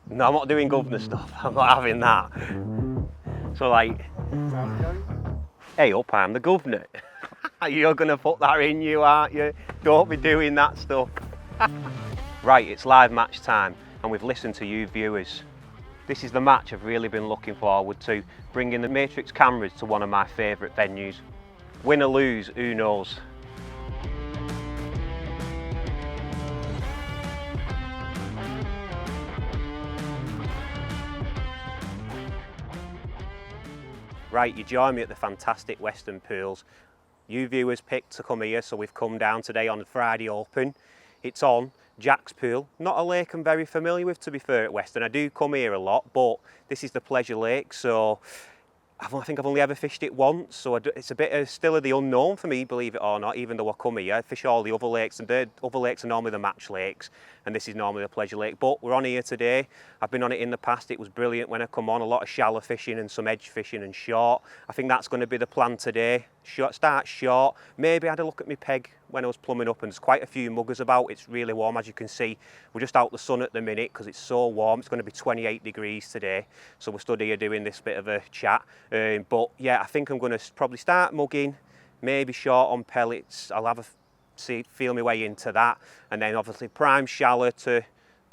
No, I'm not doing governor stuff. I'm not having that. So like, hey up, I'm the governor. You're gonna put that in you, aren't you? Don't be doing that stuff. Right, it's live match time, and we've listened to you viewers. This is the match I've really been looking forward to, bringing the Matrix cameras to one of my favourite venues. Win or lose, who knows? Right, you join me at the fantastic Weston Pools. You viewers picked to come here, so we've come down today on Friday Open. It's on Jack's Pool, not a lake I'm very familiar with, to be fair, at Weston. I do come here a lot, but this is the pleasure lake, so I think I've only ever fished it once, so it's a bit still of the unknown for me, believe it or not, even though I come here. I fish all the other lakes, and the other lakes are normally the match lakes, and this is normally the pleasure lake. But we're on here today. I've been on it in the past. It was brilliant when I come on. A lot of shallow fishing and some edge fishing and short. I think that's going to be the plan today. Start short. Maybe I had a look at my peg when I was plumbing up, and there's quite a few muggers about. It's really warm, as you can see. We're just out the sun at the minute because it's so warm. It's going to be 28 degrees today, so we're stood here doing this bit of a chat. But yeah, I think I'm going to probably start mugging, maybe short on pellets. I'll have feel my way into that, and then obviously prime shallow to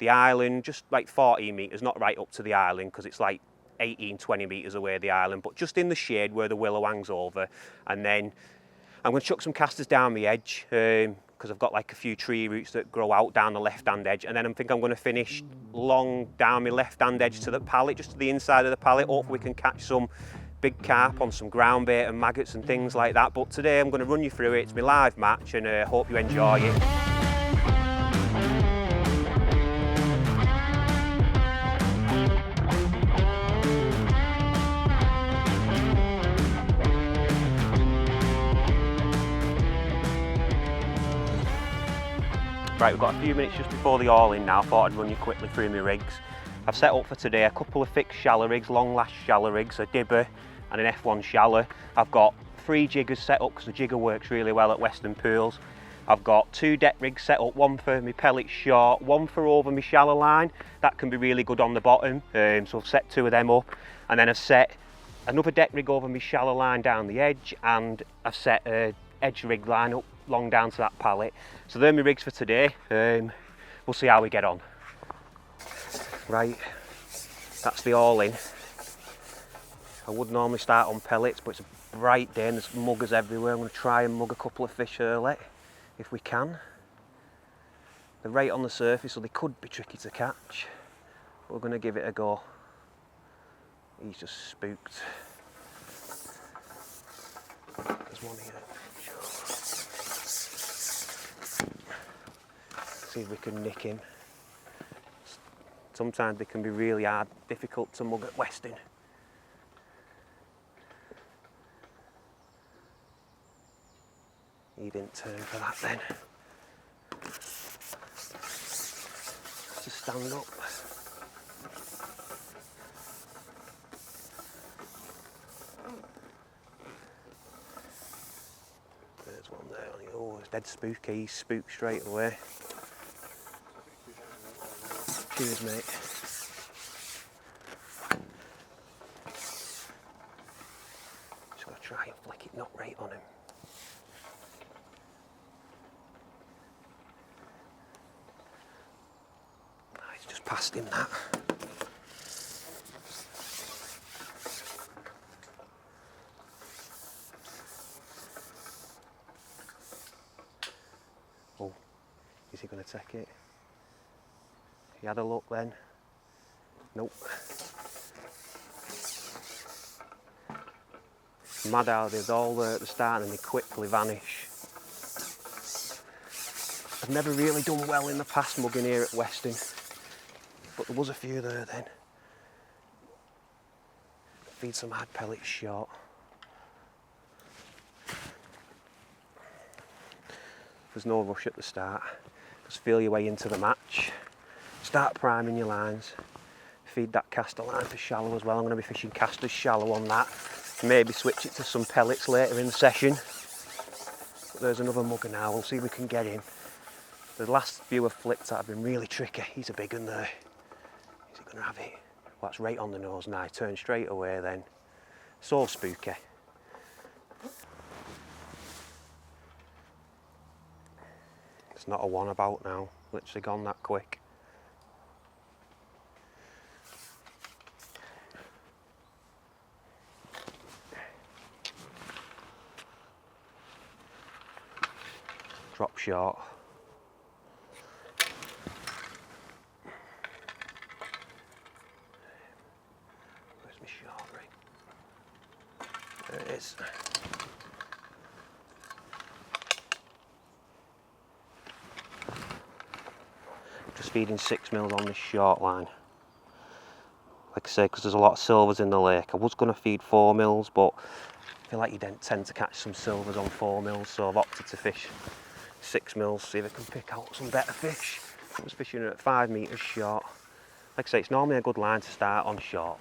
the island, just like 14 metres, not right up to the island because it's like 18-20 metres away the island, but just in the shade where the willow hangs over. And then I'm going to chuck some casters down the edge because I've got like a few tree roots that grow out down the left hand edge, and then I think I'm going to finish long down my left hand edge to the pallet, just to the inside of the pallet. Hopefully we can catch some big carp on some ground bait and maggots and things like that. But today I'm going to run you through it. It's my live match, and I hope you enjoy it. Right, we've got a few minutes just before the all-in now. Thought I'd run you quickly through my rigs. I've set up for today a couple of fixed shallow rigs, long lash shallow rigs, a dibber and an F1 shallow. I've got 3 jiggers set up because the jigger works really well at Weston Pools. I've got 2 deck rigs set up, one for my pellet short, one for over my shallow line. That can be really good on the bottom, so I've set 2 of them up. And then I've set another deck rig over my shallow line down the edge, and I've set a edge rig line up long down to that pallet. So they're my rigs for today. We'll see how we get on. Right, that's the all-in. I would normally start on pellets, but it's a bright day and there's muggers everywhere. I'm going to try and mug a couple of fish early, if we can. They're right on the surface, so they could be tricky to catch. We're going to give it a go. He's just spooked. There's one here. See if we can nick him. Sometimes they can be really hard, difficult to mug at Weston. He didn't turn for that then. Just stand up. There's one there. Oh, it's dead spooky. He's spooked straight away. Cheers, mate. Just gotta try and flick it not right on him. He's just past him that. Oh, is he gonna take it? He had a look then. Nope. Mad how they're all there at the start and they quickly vanish. I've never really done well in the past mugging here at Weston, but there was a few there then. Feed some hard pellets short. There's no rush at the start. Just feel your way into the match. Start priming your lines. Feed that caster line for shallow as well. I'm going to be fishing casters shallow on that. Maybe switch it to some pellets later in the session. But there's another mugger now. We'll see if we can get him. The last few have flicked that have been really tricky. He's a big one there. Is he can have it. Well, that's right on the nose now. Turn straight away then. So spooky. It's not a one about now. Literally gone that quick. Drop short. Where's my short ring? There it is. Just feeding 6mm on this short line. Like I say, because there's a lot of silvers in the lake. I was going to feed 4mm, but I feel like you don't tend to catch some silvers on 4mm, so I've opted to fish 6mm, see if I can pick out some better fish. I was fishing at 5 metres short. Like I say, it's normally a good line to start on short.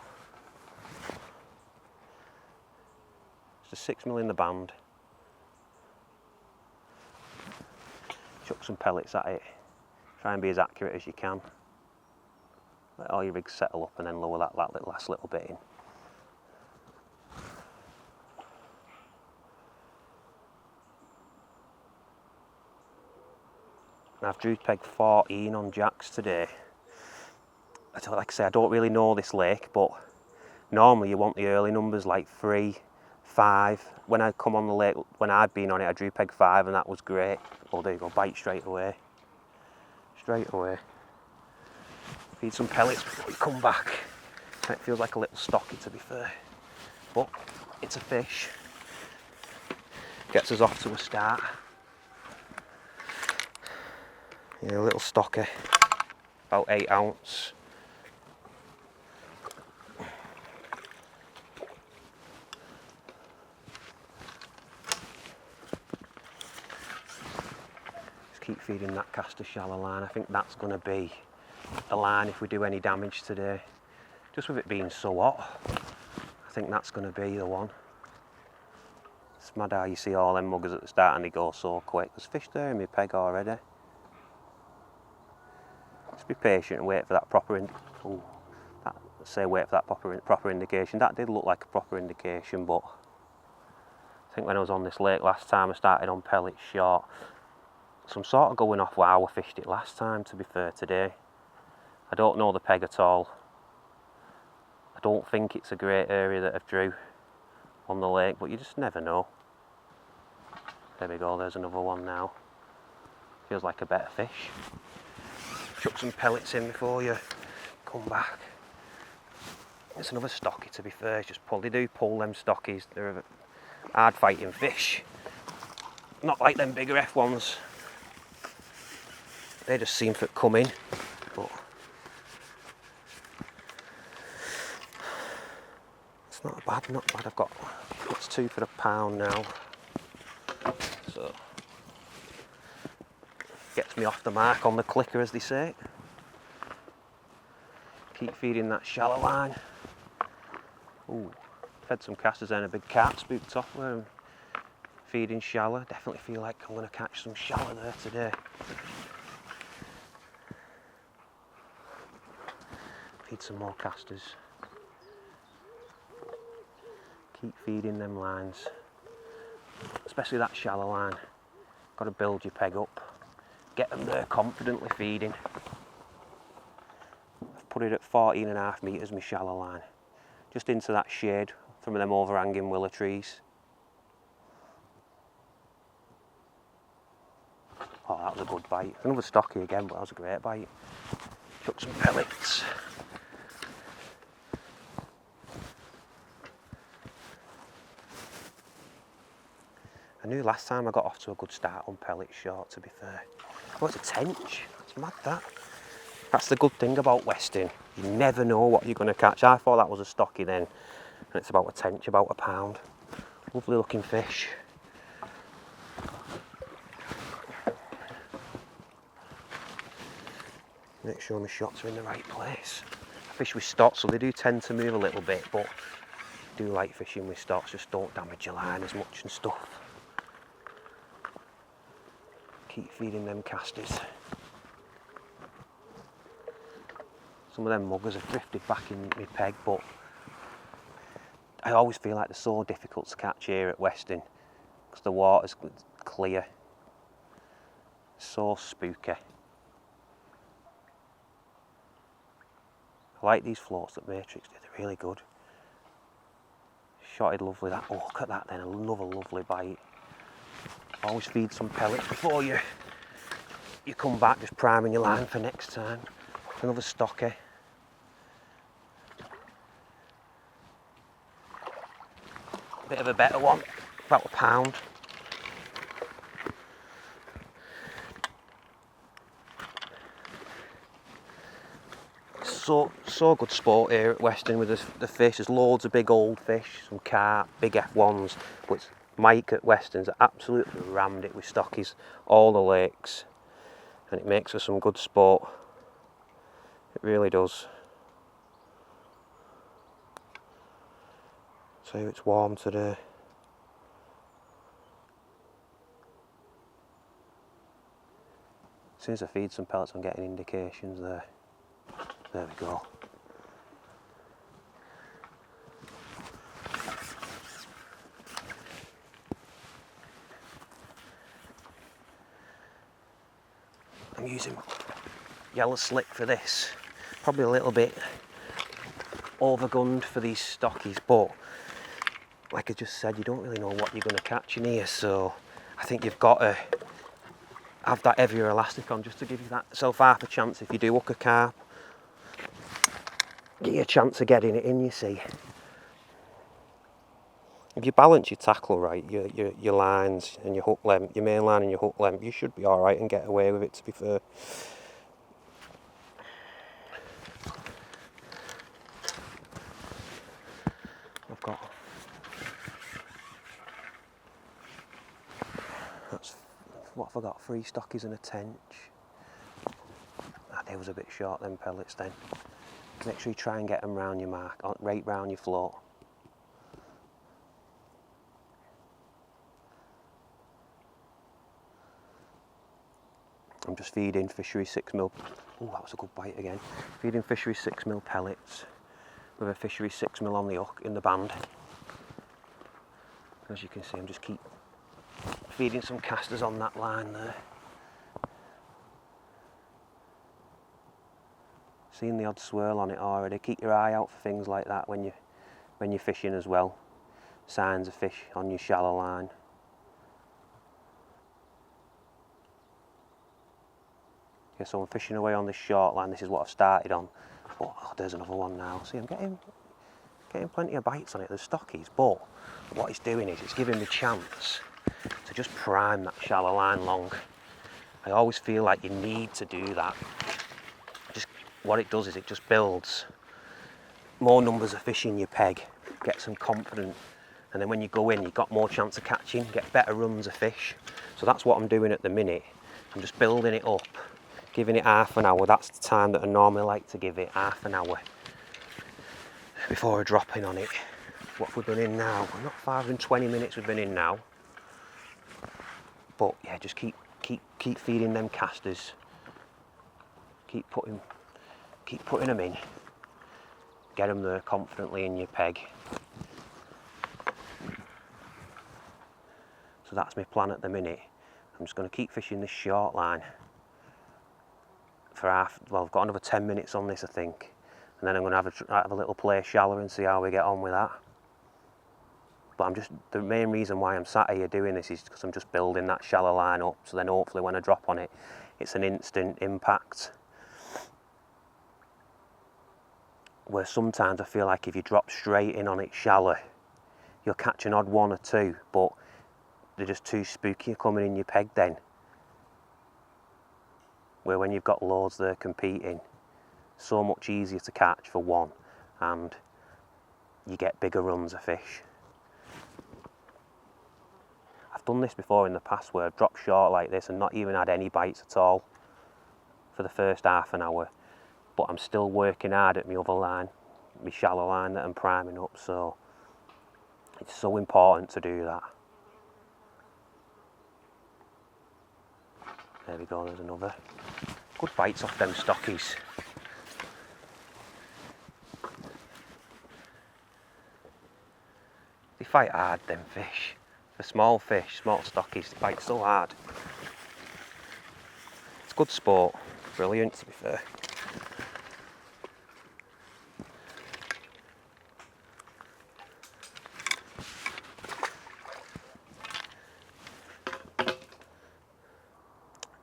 Just a 6mm in the band. Chuck some pellets at it. Try and be as accurate as you can. Let all your rigs settle up and then lower that last little bit in. I've drew peg 14 on jacks today. Like I say, I don't really know this lake, but normally you want the early numbers like 3, 5. When I come on the lake, when I've been on it, I drew peg 5 and that was great. Oh, there you go, bite straight away. Straight away. Feed some pellets before we come back. It feels like a little stocky, to be fair, but it's a fish. Gets us off to a start. Yeah, a little stocky, about 8 ounce. Just keep feeding that caster shallow line. I think that's going to be a line if we do any damage today. Just with it being so hot, I think that's going to be the one. It's mad how you see all them muggers at the start and they go so quick. There's fish there in my peg already. Just be patient and wait for that proper proper indication. That did look like a proper indication, but I think when I was on this lake last time I started on pellets short. So I'm sort of going off how I fished it last time, to be fair, today. I don't know the peg at all. I don't think it's a great area that I've drew on the lake, but you just never know. There we go, there's another one now. Feels like a better fish. Chuck some pellets in before you come back. It's another stocky, to be fair. They do pull them stockies. They're a hard fighting fish. Not like them bigger F1s. They just seem to come in. But it's not bad. I've got that's 2 for £1 now. So gets me off the mark on the clicker, as they say. Keep feeding that shallow line. Ooh, fed some casters and a big carp spooked off there and feeding shallow. Definitely feel like I'm going to catch some shallow there today. Feed some more casters. Keep feeding them lines, especially that shallow line. Got to build your peg up. Get them there confidently feeding. I've put it at 14.5 metres, my shallow line. Just into that shade from them overhanging willow trees. Oh, that was a good bite. Another stocky again, but that was a great bite. Chuck some pellets. I knew last time I got off to a good start on pellet short, to be fair. Oh, it's a tench. It's mad, that. That's the good thing about Weston. You never know what you're going to catch. I thought that was a stocky then, and it's about a tench, about £1. Lovely looking fish. Make sure my shots are in the right place. I fish with stots, so they do tend to move a little bit, but I do like fishing with stots. Just don't damage your line as much and stuff. Keep feeding them casters. Some of them muggers have drifted back in my peg, but I always feel like they're so difficult to catch here at Weston because the water's clear. So spooky. I like these floats that Matrix did, they're really good. Shotted lovely that. Oh, look at that then, another lovely bite. Always feed some pellets before you come back, just priming your line for next time. Another stocky. Bit of a better one, about £1. So good sport here at Weston with the fish. There's loads of big old fish, some carp, big F1s, but Mike at Weston's absolutely rammed it with stockies, all the lakes, and it makes for some good sport. It really does. So it's warm today. As soon as I feed some pellets, I'm getting indications there. There we go. I'm using yellow slick for this. Probably a little bit overgunned for these stockies, but like I just said, you don't really know what you're going to catch in here, so I think you've got to have that heavier elastic on just to give yourself half a chance if you do hook a carp. Get you a chance of getting it in, you see. If you balance your tackle right, your lines and your hook length, your main line and your hook length, you should be alright and get away with it, to be fair. I've got... That's... What have I got? 3 stockies and a tench. That day was a bit short, them pellets then. Make sure you try and get them round your mark, right round your float. I'm just feeding fishery 6mm. Oh, that was a good bite again. Feeding fishery 6mm pellets with a fishery 6mm on the hook in the band. As you can see, I'm just keep feeding some casters on that line there. Seen the odd swirl on it already. Keep your eye out for things like that when you're fishing as well. Signs of fish on your shallow line. Yeah, so I'm fishing away on this short line. This is what I've started on. Oh, there's another one now. See, I'm getting plenty of bites on it. There's stockies, but what it's doing is it's giving me chance to just prime that shallow line long. I always feel like you need to do that. What it does is it just builds more numbers of fish in your peg, gets them confident, and then when you go in, you've got more chance of catching, get better runs of fish. So that's what I'm doing at the minute. I'm just building it up, giving it half an hour. That's the time that I normally like to give it, half an hour, before I drop in on it. What have we been in now? We're not far than 20 minutes we've been in now. But yeah, just keep feeding them casters. Keep putting them in, get them there confidently in your peg. So that's my plan at the minute. I'm just going to keep fishing this short line for I've got another 10 minutes on this, I think, and then I'm going to have a little play shallow and see how we get on with that. But the main reason why I'm sat here doing this is because I'm just building that shallow line up, so then hopefully when I drop on it, it's an instant impact. Where sometimes I feel like if you drop straight in on it shallow, you'll catch an odd one or two, but they're just too spooky coming in your peg then. Where when you've got loads there competing, so much easier to catch for one, and you get bigger runs of fish. I've done this before in the past where I've dropped short like this and not even had any bites at all for the first half an hour. But I'm still working hard at my other line, my shallow line that I'm priming up, so it's so important to do that. There we go, there's another. Good bites off them stockies. They fight hard, them fish. For small fish, small stockies, they fight so hard. It's good sport. Brilliant, to be fair.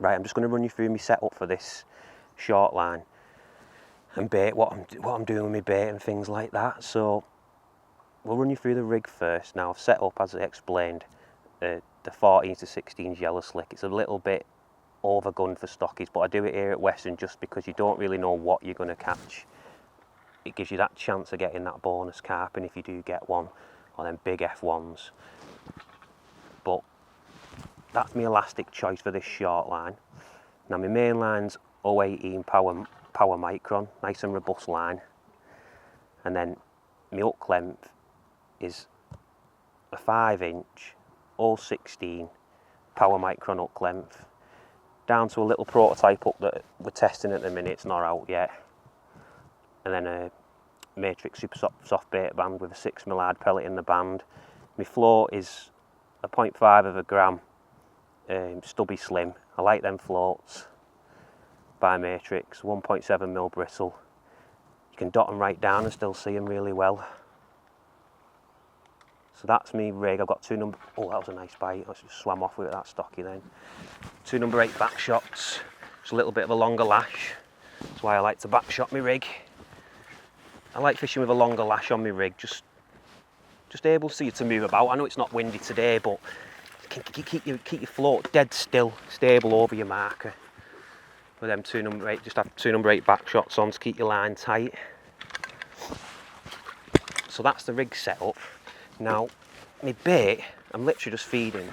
Right, I'm just going to run you through my setup for this short line and bait, what I'm doing with my bait and things like that. So we'll run you through the rig first. Now I've set up, as I explained, the 14 to 16 yellow slick. It's a little bit overgunned for stockies, but I do it here at Weston just because you don't really know what you're going to catch. It gives you that chance of getting that bonus carping if you do get one, or them big F1s. But that's my elastic choice for this short line. Now my main line's 018 power micron, nice and robust line. And then my hook length is a 5-inch 016 power micron hook length, down to a little prototype hook that we're testing at the minute, it's not out yet. And then a Matrix super soft bait band with a 6mm hard pellet in the band. My float is a 0.5 of a gram stubby slim. I like them floats by Matrix, 1.7mm bristle. You can dot them right down and still see them really well. So that's me rig. I've got two number, oh that was a nice bite, I just swam off with that stocky then. Two number 8 back shots, just a little bit of a longer lash. That's why I like to back shot my rig. I like fishing with a longer lash on my rig, just able to see you to move about. I know it's not windy today, but keep your float dead still, stable over your marker. With them 2 number 8, just have 2 number 8 back shots on to keep your line tight. So that's the rig setup. Now, my bait, I'm literally just feeding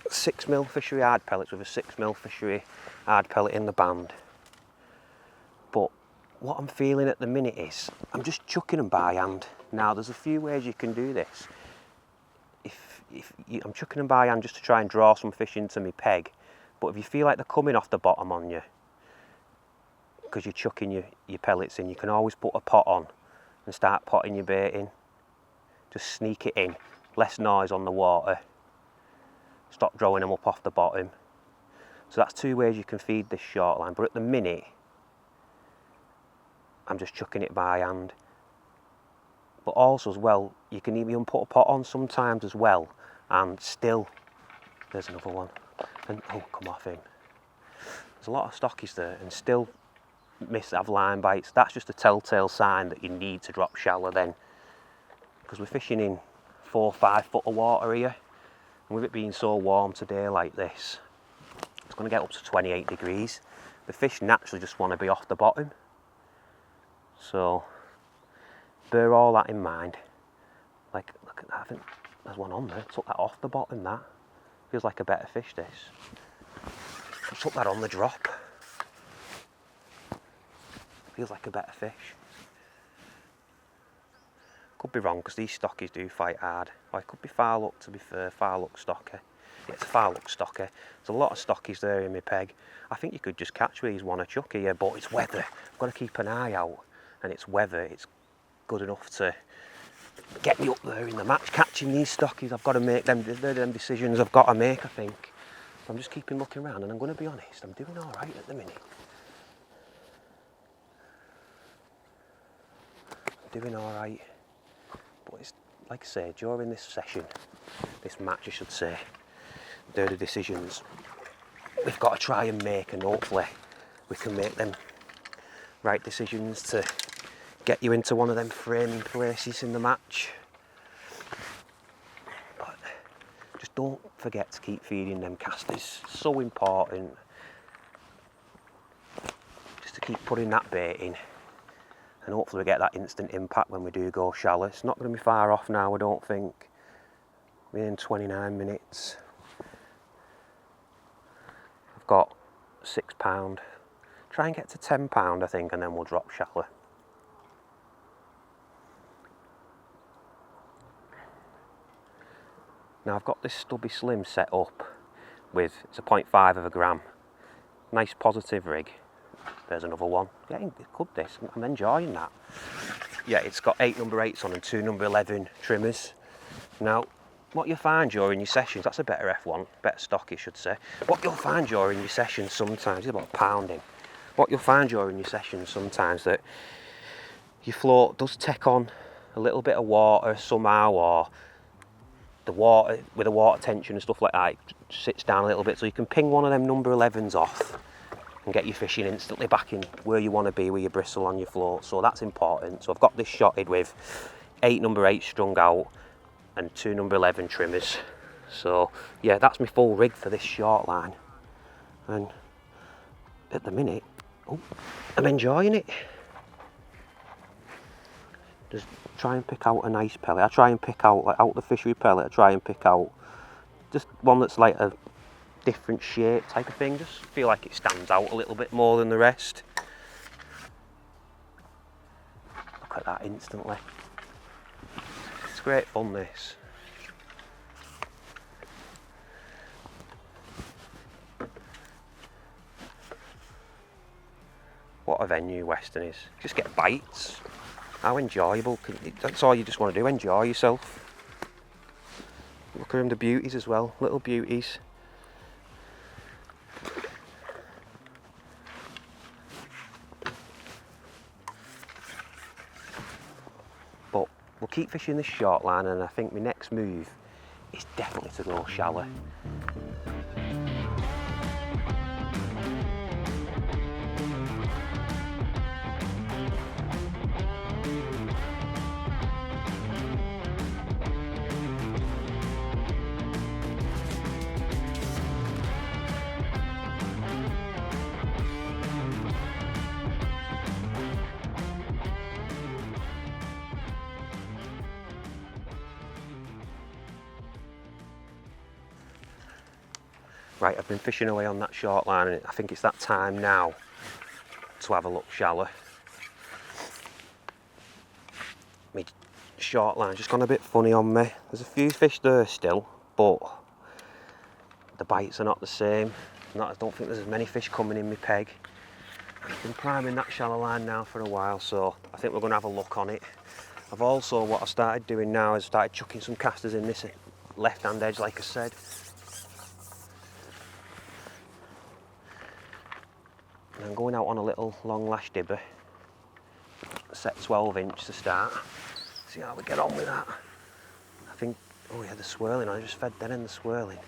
6mm fishery hard pellets with a 6mm fishery hard pellet in the band. But what I'm feeling at the minute is, I'm just chucking them by hand. Now, there's a few ways you can do this. I'm chucking them by hand just to try and draw some fish into my peg. But if you feel like they're coming off the bottom on you, because you're chucking your pellets in, you can always put a pot on and start potting your bait in. Just sneak it in, less noise on the water. Stop drawing them up off the bottom. So that's 2 ways you can feed this short line. But at the minute, I'm just chucking it by hand. But also as well, you can even put a pot on sometimes as well, and still, there's another one. And oh, come off him. There's a lot of stockies there and still have line bites. That's just a telltale sign that you need to drop shallow then. Because we're fishing in 4 or 5 foot of water here. And with it being so warm today like this, it's going to get up to 28 degrees. The fish naturally just want to be off the bottom. So, bear all that in mind. Like, look at that, I think there's one on there. Took that off the bottom, that. Feels like a better fish, this. I took that on the drop. Feels like a better fish. Could be wrong, because these stockies do fight hard. Or it could be far luck, to be fair, far luck stocker. Yeah, it's a far luck stocker. There's a lot of stockies there in my peg. I think you could just catch these one a chuck here, but it's weather. I've got to keep an eye out, and it's weather. It's good enough to get me up there in the match. Catching these stockies, I've got to make them, they're them decisions I've got to make, I think. I'm just keeping looking around, and I'm going to be honest, I'm doing all right at the minute. I'm doing all right. But it's, like I say, during this session, this match I should say, they're the decisions we've got to try and make, and hopefully we can make them right decisions to get you into one of them framing places in the match. But just don't forget to keep feeding them casters, so important. Just to keep putting that bait in. And hopefully we get that instant impact when we do go shallow. It's not going to be far off now, I don't think. We're in 29 minutes. I've got £6. Try and get to £10, I think, and then we'll drop shallow. Now I've got this stubby slim set up with, it's a 0.5 of a gram. Nice positive rig. There's another one. Getting good this, I'm enjoying that. yeah, it's got 8 number 8s on and 2 number 11 trimmers. Now, what you'll find during your sessions, that's a better F1, better stock I should say. What you'll find during your sessions sometimes, it's about pounding. What you'll find during your sessions sometimes that your float does take on a little bit of water somehow, or the water, with the water tension and stuff like that, it sits down a little bit, so you can ping one of them number 11s off and get your fishing instantly back in where you want to be with your bristle on your float. So that's important. So I've got this shotted with 8 number 8s strung out and 2 number 11 trimmers. So yeah, that's my full rig for this short line, and at the minute, oh, I'm enjoying it. Just try and pick out a nice pellet. I try and pick out, like out the fishery pellet, I try and pick out just one that's like a different shape type of thing. Just feel like it stands out a little bit more than the rest. Look at that instantly. It's great fun, this. What a venue Weston is. Just get bites. How enjoyable. That's all you just want to do, enjoy yourself. Look at them, the beauties as well, little beauties. But we'll keep fishing this short line, and I think my next move is definitely to go shallow. Right, I've been fishing away on that short line, and I think it's that time now to have a look shallow. My short line's just gone a bit funny on me. There's a few fish there still, but the bites are not the same. I don't think there's as many fish coming in my peg. I've been priming that shallow line now for a while, so I think we're going to have a look on it. I've also, what I started doing now is started chucking some casters in this left-hand edge, like I said. And I'm going out on a little long lash dibber, set 12 inch to start. See how we get on with that. I think, oh yeah, the swirling, I just fed that in the swirling.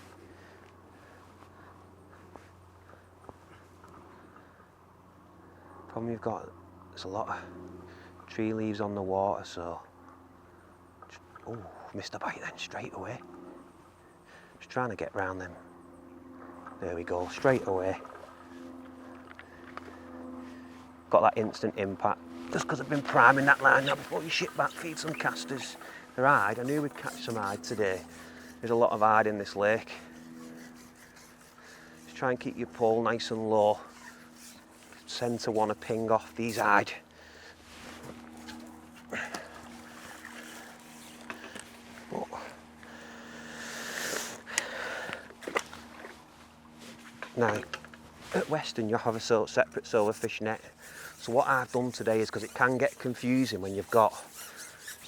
Problem you've got, there's a lot of tree leaves on the water, so, oh, missed a bite then, straight away. Just trying to get round them. There we go, straight away. Got that instant impact, just because I've been priming that line. Now before you ship back, feed some casters. They're hide, I knew we'd catch some hide today. There's a lot of hide in this lake. Just try and keep your pole nice and low. Tend to want to ping off these hide. Now, at Weston you have a separate silverfish net. So what I've done today is, because it can get confusing when you've got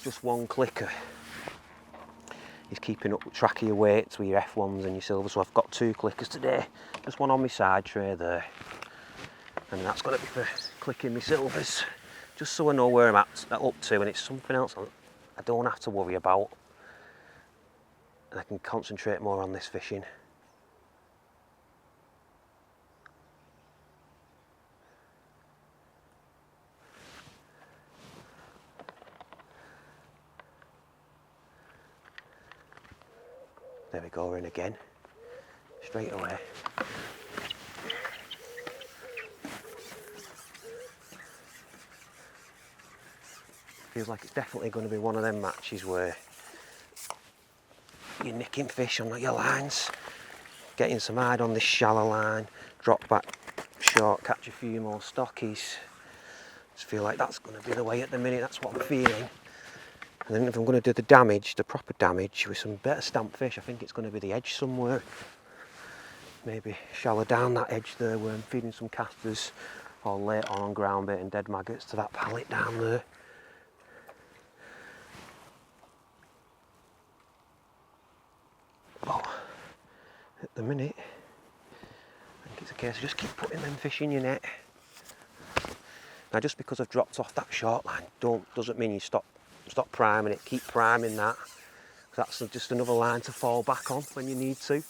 just one clicker, is keeping up track of your weights with your F1s and your silvers. So I've got 2 clickers today, just one on my side tray there, and that's going to be for clicking my silvers, just so I know where I'm up to, and it's something else I don't have to worry about, and I can concentrate more on this fishing. There we go, we're in again, straight away. Feels like it's definitely going to be one of them matches where you're nicking fish on your lines, getting some hide on this shallow line, drop back short, catch a few more stockies. Just feel like that's going to be the way at the minute, that's what I'm feeling. And then if I'm going to do the damage, the proper damage, with some better stamped fish, I think it's going to be the edge somewhere. Maybe shallow down that edge there where I'm feeding some casters, or late on ground bait and dead maggots to that pallet down there. at the minute. I think it's a case of just keep putting them fish in your net. Now just because I've dropped off that short line doesn't mean you stop priming it. Keep priming that. That's just another line to fall back on when you need to.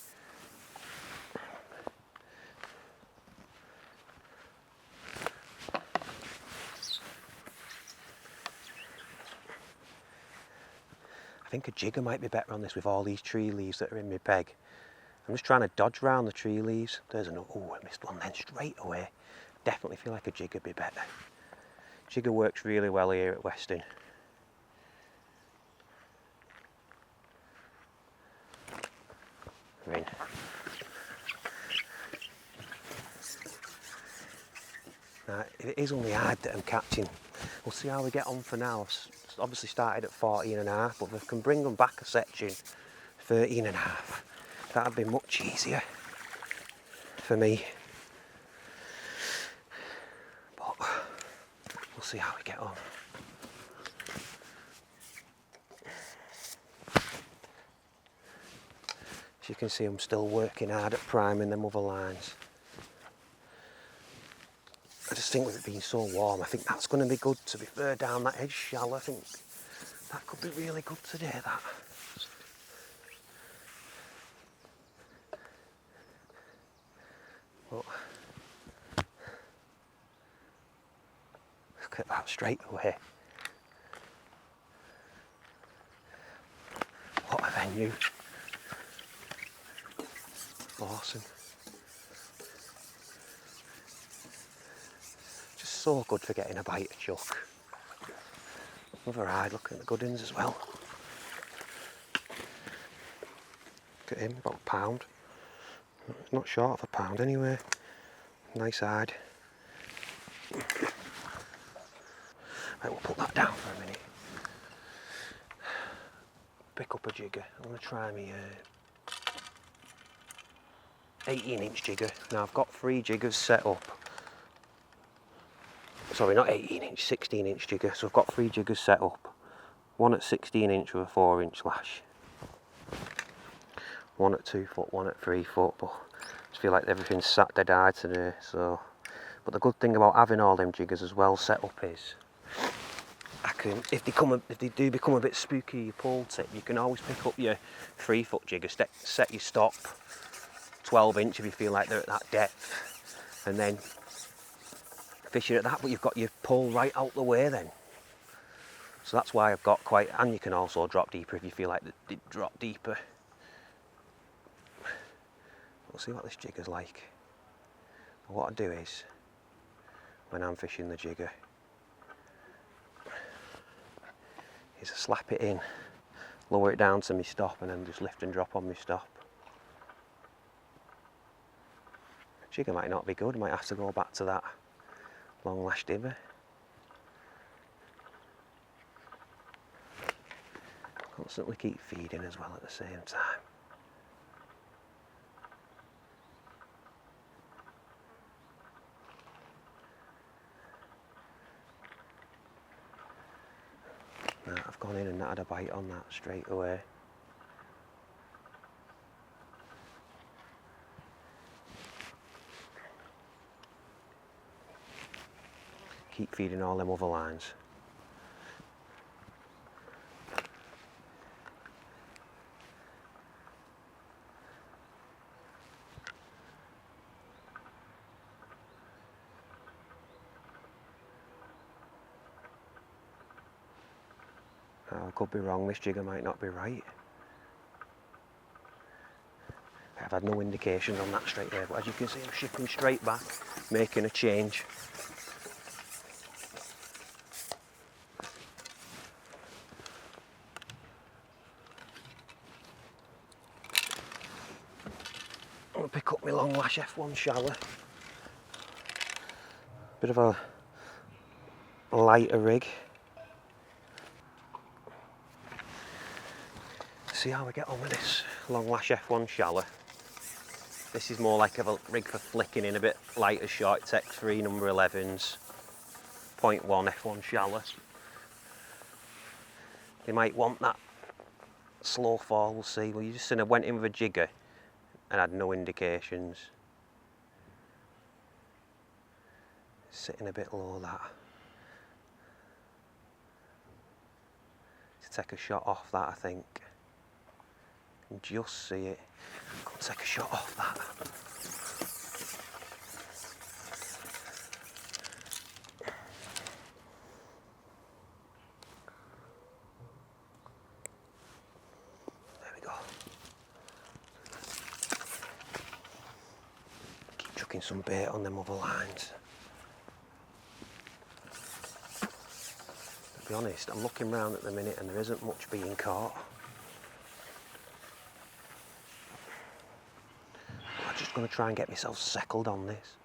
I think a jigger might be better on this with all these tree leaves that are in my peg. I'm just trying to dodge round the tree leaves. There's another. Oh, I missed one then straight away. Definitely feel like a jigger would be better. Jigger works really well here at Weston. We're in. Now, it is only hard that I'm catching. We'll see how we get on for now. I've obviously started at 14.5, but if I can bring them back a section, 13.5, that'd be much easier for me. But we'll see how we get on. As you can see, I'm still working hard at priming them other lines. I just think with it being so warm, I think that's going to be good, to be fair, down that edge shallow. I think that could be really good today, that. But look at that straight away. What a venue. Awesome. Just so good for getting a bite of chuck. Another eye, looking at the good ones as well. Look at him, about a pound. It's not short of a pound anyway. Nice hide. Right, we'll put that down for a minute. Pick up a jigger. I'm going to try me 18-inch jigger. Now I've got 3 jiggers set up. Sorry, not 18-inch, 16-inch jigger. So I've got 3 jiggers set up. One at 16-inch with a 4-inch lash. One at 2 foot, one at 3 foot. But I just feel like everything's sat dead high today. So, but the good thing about having all them jiggers as well set up is, I can, if they do become a bit spooky, your pole tip, you can always pick up your 3 foot jigger, set your stop 12-inch if you feel like they're at that depth, and then fish it at that, but you've got your pole right out the way then. So that's why I've got quite, and you can also drop deeper if you feel like they drop deeper. We'll see what this jigger's like. But what I do is, when I'm fishing the jigger, is I slap it in, lower it down to my stop, and then just lift and drop on my stop. Jigger might not be good, I might have to go back to that long lash dibber. Constantly keep feeding as well at the same time. Now, I've gone in and not had a bite on that straight away. Keep feeding all them other lines. I could be wrong, this jigger might not be right. I've had no indications on that straight there, but as you can see, I'm shipping straight back, making a change. I'm going to pick up my long lash F1 shallow. Bit of a lighter rig. See how we get on with this long lash F1 shallow. This is more like a rig for flicking in, a bit lighter short tech 3 number 11s, 0.1 F1 shallow. They might want that slow fall, we'll see. Well, you just sort of went in with a jigger, and had no indications. Sitting a bit low, that. To take a shot off that, I think. And just see it. Go and take a shot off that. There we go. Keep chucking some bait on them other lines. To be honest, I'm looking round at the minute and there isn't much being caught. I'm just going to try and get myself settled on this.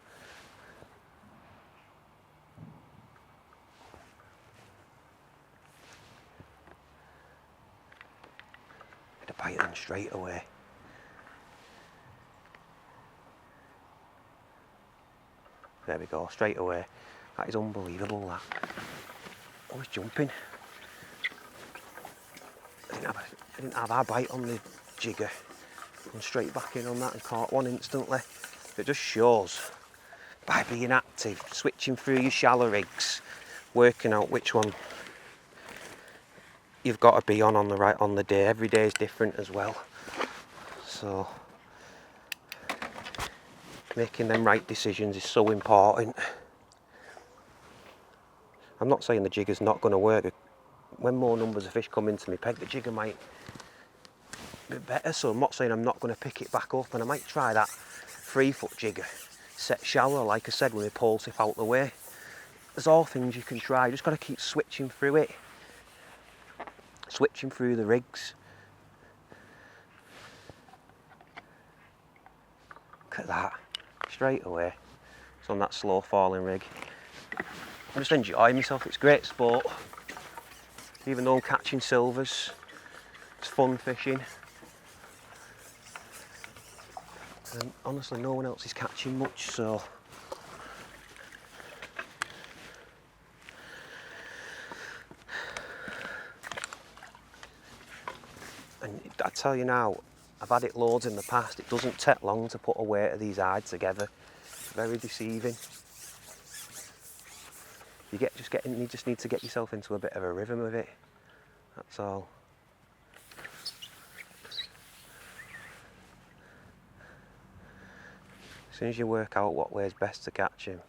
Get a bite in straight away. There we go, straight away. That is unbelievable, that. Oh, he's jumping. I didn't have our bite on the jigger. Gone straight back in on that and caught one instantly. It just shows by being active, switching through your shallow rigs, working out which one you've got to be on the day. Every day is different as well. So making them right decisions is so important. I'm not saying the jigger's not going to work. When more numbers of fish come into me peg, the jigger might be better, so I'm not saying I'm not going to pick it back up, and I might try that 3-foot jigger set shallow, like I said, with my pole tip out the way. There's all things you can try. You just got to keep switching through it, switching through the rigs. Look at that, straight away. It's on that slow falling rig. I'm just enjoying myself. It's great sport. Even though I'm catching silvers, it's fun fishing. And honestly, no one else is catching much, so and I tell you now, I've had it loads in the past. It doesn't take long to put a weight of these hides together. It's very deceiving. You just need to get yourself into a bit of a rhythm of it. That's all. As soon as you work out what way's best to catch him.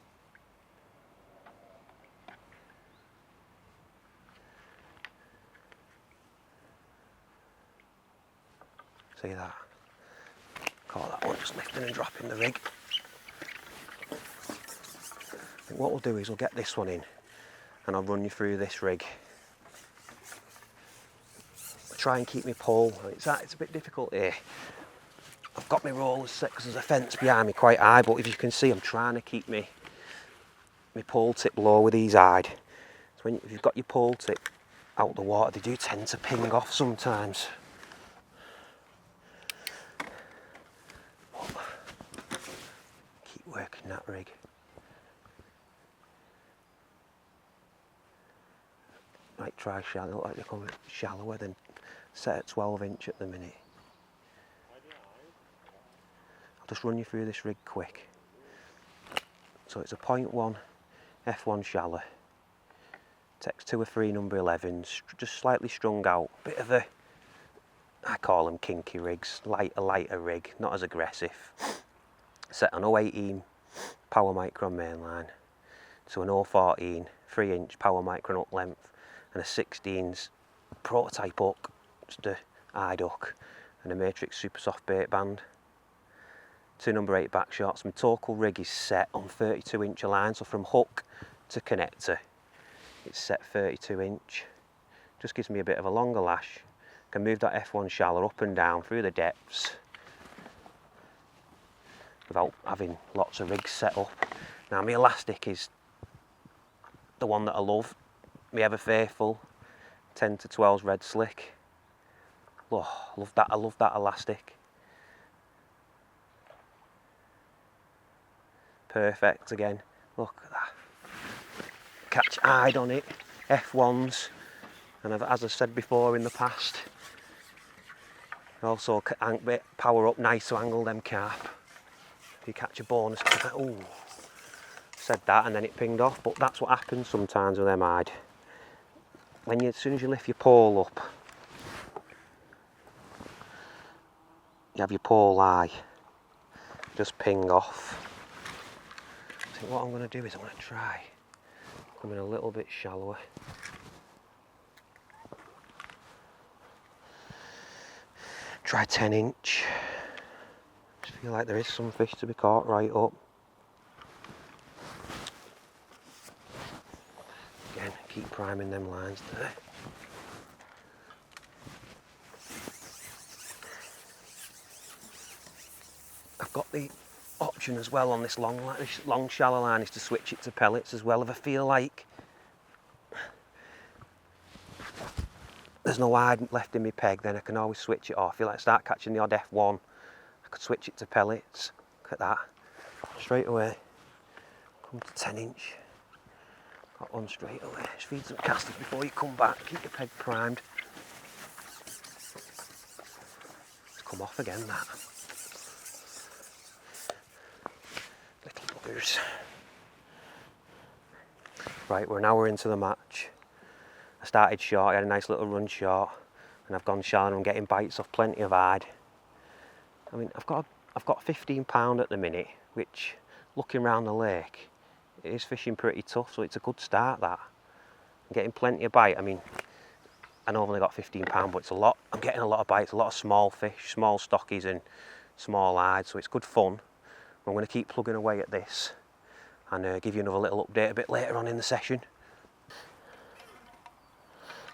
See that? Caught that one, just lifting and dropping the rig. I think what we'll do is we'll get this one in and I'll run you through this rig. I'll try and keep my pole. It's a bit difficult here. I've got my rollers set because there's a fence behind me quite high, but if you can see, I'm trying to keep my pole tip low with these hide. So if you've got your pole tip out the water, they do tend to ping off sometimes. Keep working that rig. Might try shallow, look like they're coming shallower than set at 12" at the minute. I'll just run you through this rig quick. So it's a 0.1 F1 shallow. Takes 2 or 3 number 11s, just slightly strung out. Bit of a, I call them kinky rigs, a lighter rig, not as aggressive. Set on 018 power micron mainline to an 014 3" power micron up length and a 16's prototype hook, just a hide hook, and a Matrix super soft bait band. 2 number 8 back shots. My total rig is set on 32" line, so from hook to connector it's set 32". Just gives me a bit of a longer lash. Can move that F1 shallow up and down through the depths without having lots of rigs set up. Now my elastic is the one that I love, my ever faithful 10 to 12's red slick. Oh, I love that elastic. Perfect again, look at that. Catch hide on it, F1s, and as I said before in the past, Also power up nice to angle them carp. If you catch a bonus, oh, said that and then it pinged off, but that's what happens sometimes with them hide. As soon as you lift your pole up, you have your pole high, just ping off. So what I'm going to do is I'm going to try coming a little bit shallower. Try 10 inch. Just feel like there is some fish to be caught right up. Again, keep priming them lines there. I've got the option as well on this long shallow line is to switch it to pellets as well. If I feel like there's no hide left in my peg, then I can always switch it off. I feel like I start catching the odd F1, I could switch it to pellets. Look at that. Straight away. Come to 10 inch. Got one straight away. Just feed some casters before you come back. Keep your peg primed. It's come off again, that. Little buggers. Right, we're into the match. I started short, I had a nice little run short, and I've gone shallow and I'm getting bites off plenty of hide. I mean, I've got £15 at the minute, which, looking around the lake, it is fishing pretty tough, so it's a good start, that. I'm getting plenty of bite. I mean, I know I've only got £15, but it's a lot. I'm getting a lot of bites, a lot of small fish, small stockies and small hide, so it's good fun. I'm going to keep plugging away at this and give you another little update a bit later on in the session.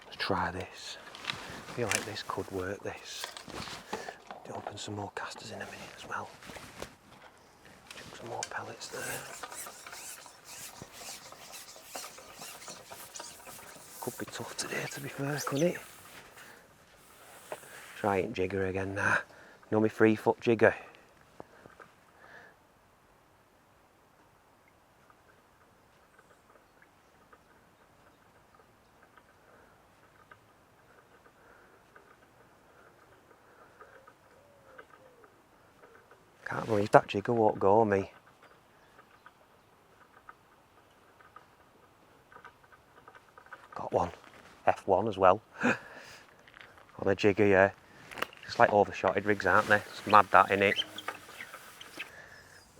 Let's try this. I feel like this could work, this. Open some more casters in a minute as well. Chuck some more pellets there. Could be tough today, to be fair, couldn't it? Try it jigger again now. You know my 3-foot jigger? Can't believe that jigger won't go me. Got one. F1 as well. On a jigger, yeah. It's like overshotted rigs, aren't they? It's mad that, innit?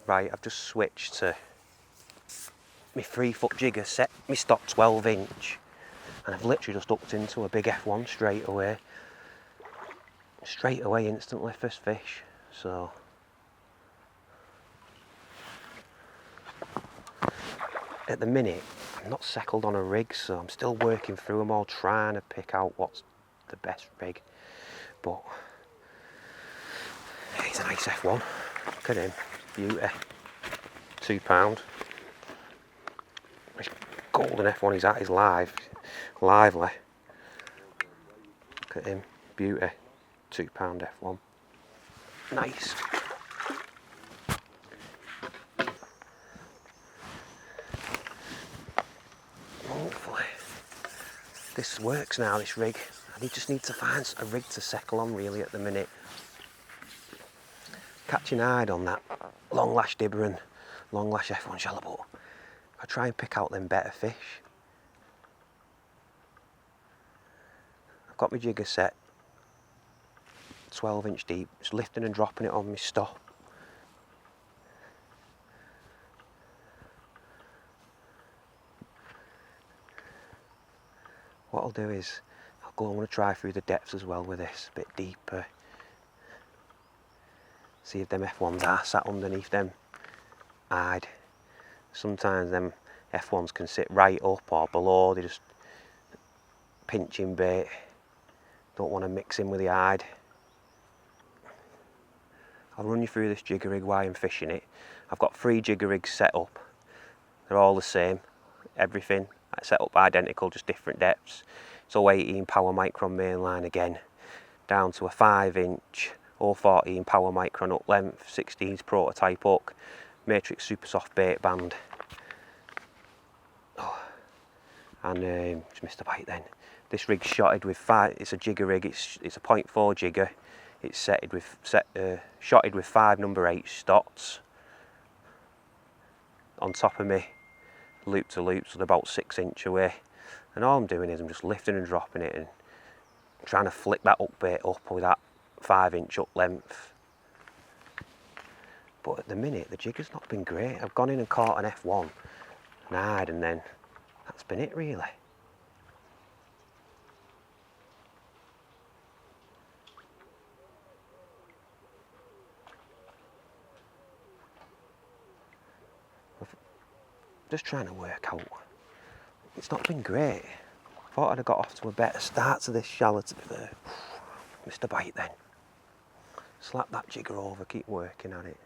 Right, I've just switched to my 3-foot jigger, set my stock 12 inch. And I've literally just hooked into a big F1 straight away. Straight away, instantly, first fish. So... at the minute, I'm not settled on a rig, so I'm still working through them all, trying to pick out what's the best rig. But he's a nice F1. Look at him, beauty. £2. This golden F1 he's at is lively. Look at him, beauty. £2 F1. Nice. Hopefully this works now, this rig. I just need to find a rig to settle on really at the minute. Catching hide on that long lash dibber and long lash F1 shallow, but I try and pick out them better fish. I've got my jigger set 12 inch deep, just lifting and dropping it on my stop. What I'll do is, I want to try through the depths as well with this, a bit deeper. See if them F1s are sat underneath them hide. Sometimes them F1s can sit right up or below, they're just pinching bait. Don't want to mix in with the hide. I'll run you through this jigger rig while I'm fishing it. I've got 3 jigger rigs set up. They're all the same, everything. Set up identical, just different depths. It's 018 power micron mainline again, down to a 5 inch 014 power micron up length, 16's prototype hook, Matrix super soft bait band. Oh, and just missed a bite then. This rig's shotted with 5. It's a jigger rig. It's a 0.4 jigger. It's shotted with 5 number 8 stots on top of me loop to loop, so they're about 6 inch away, and all I'm doing is I'm just lifting and dropping it and trying to flick that up bait up with that 5 inch up length. But at the minute the jig has not been great. I've gone in and caught an F1 and then that's been it really. Just trying to work out. It's not been great. Thought I'd have got off to a better start to this shallow, to be fair. Missed a bite then. Slap that jigger over, keep working at it.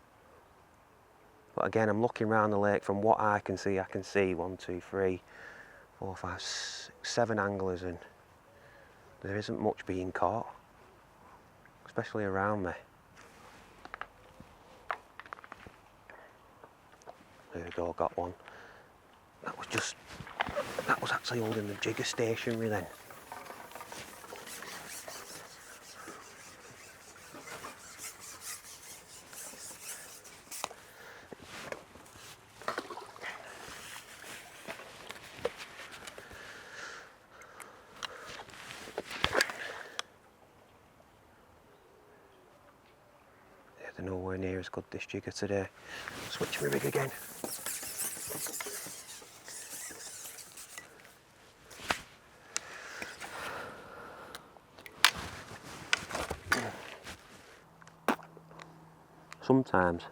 But again, I'm looking around the lake. From what I can see 1, 2, 3, 4, 5, 6, 7 anglers, and there isn't much being caught, especially around me. There we go, got one. That was actually holding the jigger stationary then. Yeah, they're nowhere near as good, this jigger today. Switch my rig again. Sometimes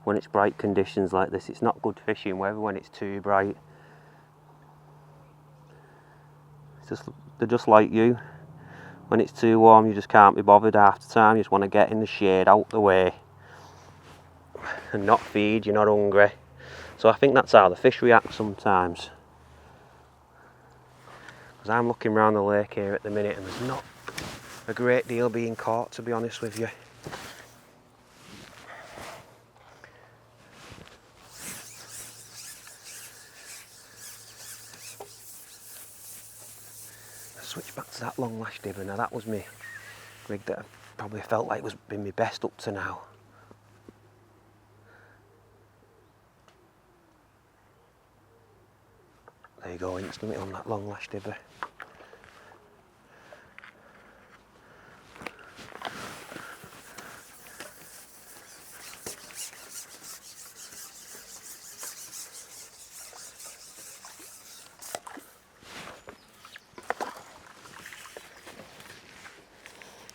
when it's bright conditions like this, it's not good fishing, whether when it's too bright. They're just like you. When it's too warm, you just can't be bothered half the time. You just want to get in the shade, out the way, and not feed. You're not hungry. So I think that's how the fish react sometimes. Because I'm looking around the lake here at the minute and there's not a great deal being caught, to be honest with you. Switch back to that long lash dibber. Now that was my rig that I probably felt like was been my best up to now. There you go, instantly on that long lash dibber.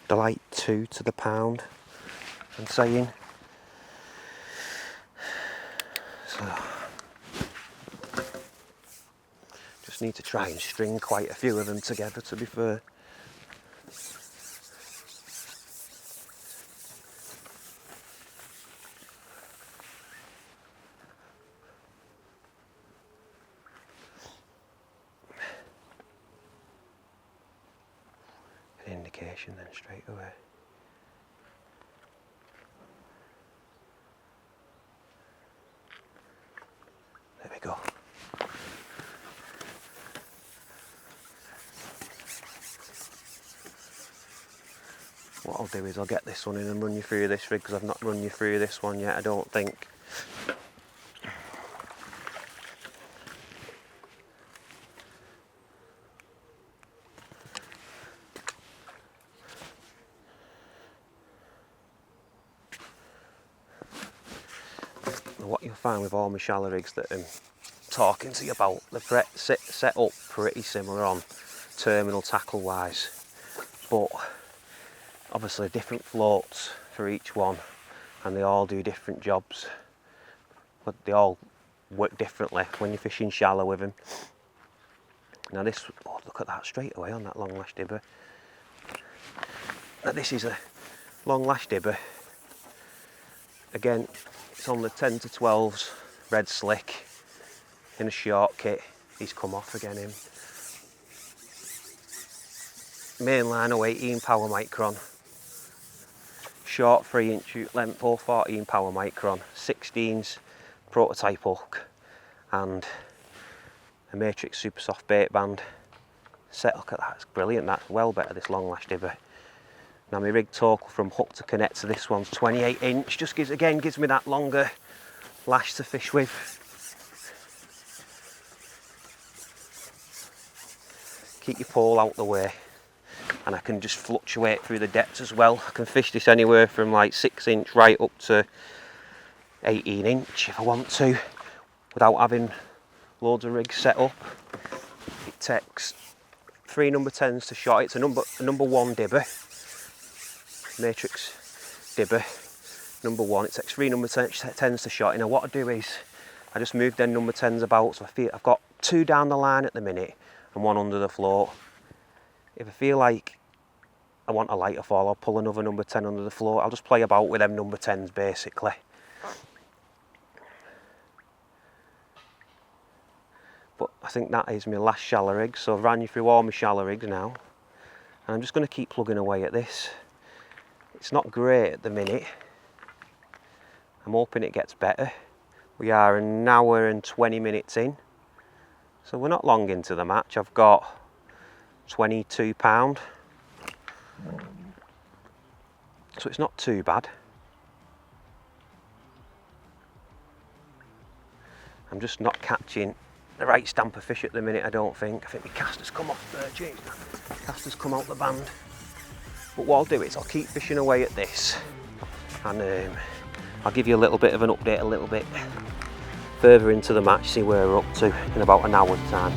They're like 2 to the pound, I'm saying. So, just need to try and string quite a few of them together, to be fair. Indication then straight away. There we go. What I'll do is I'll get this one in and run you through this rig, because I've not run you through this one yet, I don't think. What you'll find with all my shallow rigs that I'm talking to you about, they're set up pretty similar on terminal tackle wise, but obviously different floats for each one, and they all do different jobs, but they all work differently when you're fishing shallow with them. Now this, oh, look at that straight away on that long lash dibber. Now this is a long lash dibber. Again, it's on the 10 to 12s, red slick, in a short kit. He's come off again, him. Main line 018 power micron. Short 3 inch length, 014 power micron. 16s prototype hook. And a Matrix super soft bait band. Set, look at that, it's brilliant. That's well better, this long lash dibber. Now my rig total from hook to connect to this one's 28 inch, just gives me that longer lash to fish with. Keep your pole out the way, and I can just fluctuate through the depths as well. I can fish this anywhere from like 6 inch right up to 18 inch if I want to, without having loads of rigs set up. It takes 3 number 10s to shot. It's a number 1 dibber, Matrix dibber, number 1. It takes 3 number 10s to shot. Now what I do is I just move them number 10s about, so I feel I've got 2 down the line at the minute and 1 under the float. If I feel like I want a lighter fall, I'll pull another number 10 under the float. I'll just play about with them number 10s basically. But I think that is my last shallow rig, so I've ran you through all my shallow rigs now. And I'm just going to keep plugging away at this. It's not great at the minute. I'm hoping it gets better. We are an hour and 20 minutes in. So we're not long into the match. I've got 22 pound. So it's not too bad. I'm just not catching the right stamp of fish at the minute, I don't think. I think my caster's come off there, jeez. Caster's come out the band. But what I'll do is I'll keep fishing away at this, and I'll give you a little bit of an update a little bit further into the match, see where we're up to in about an hour's time.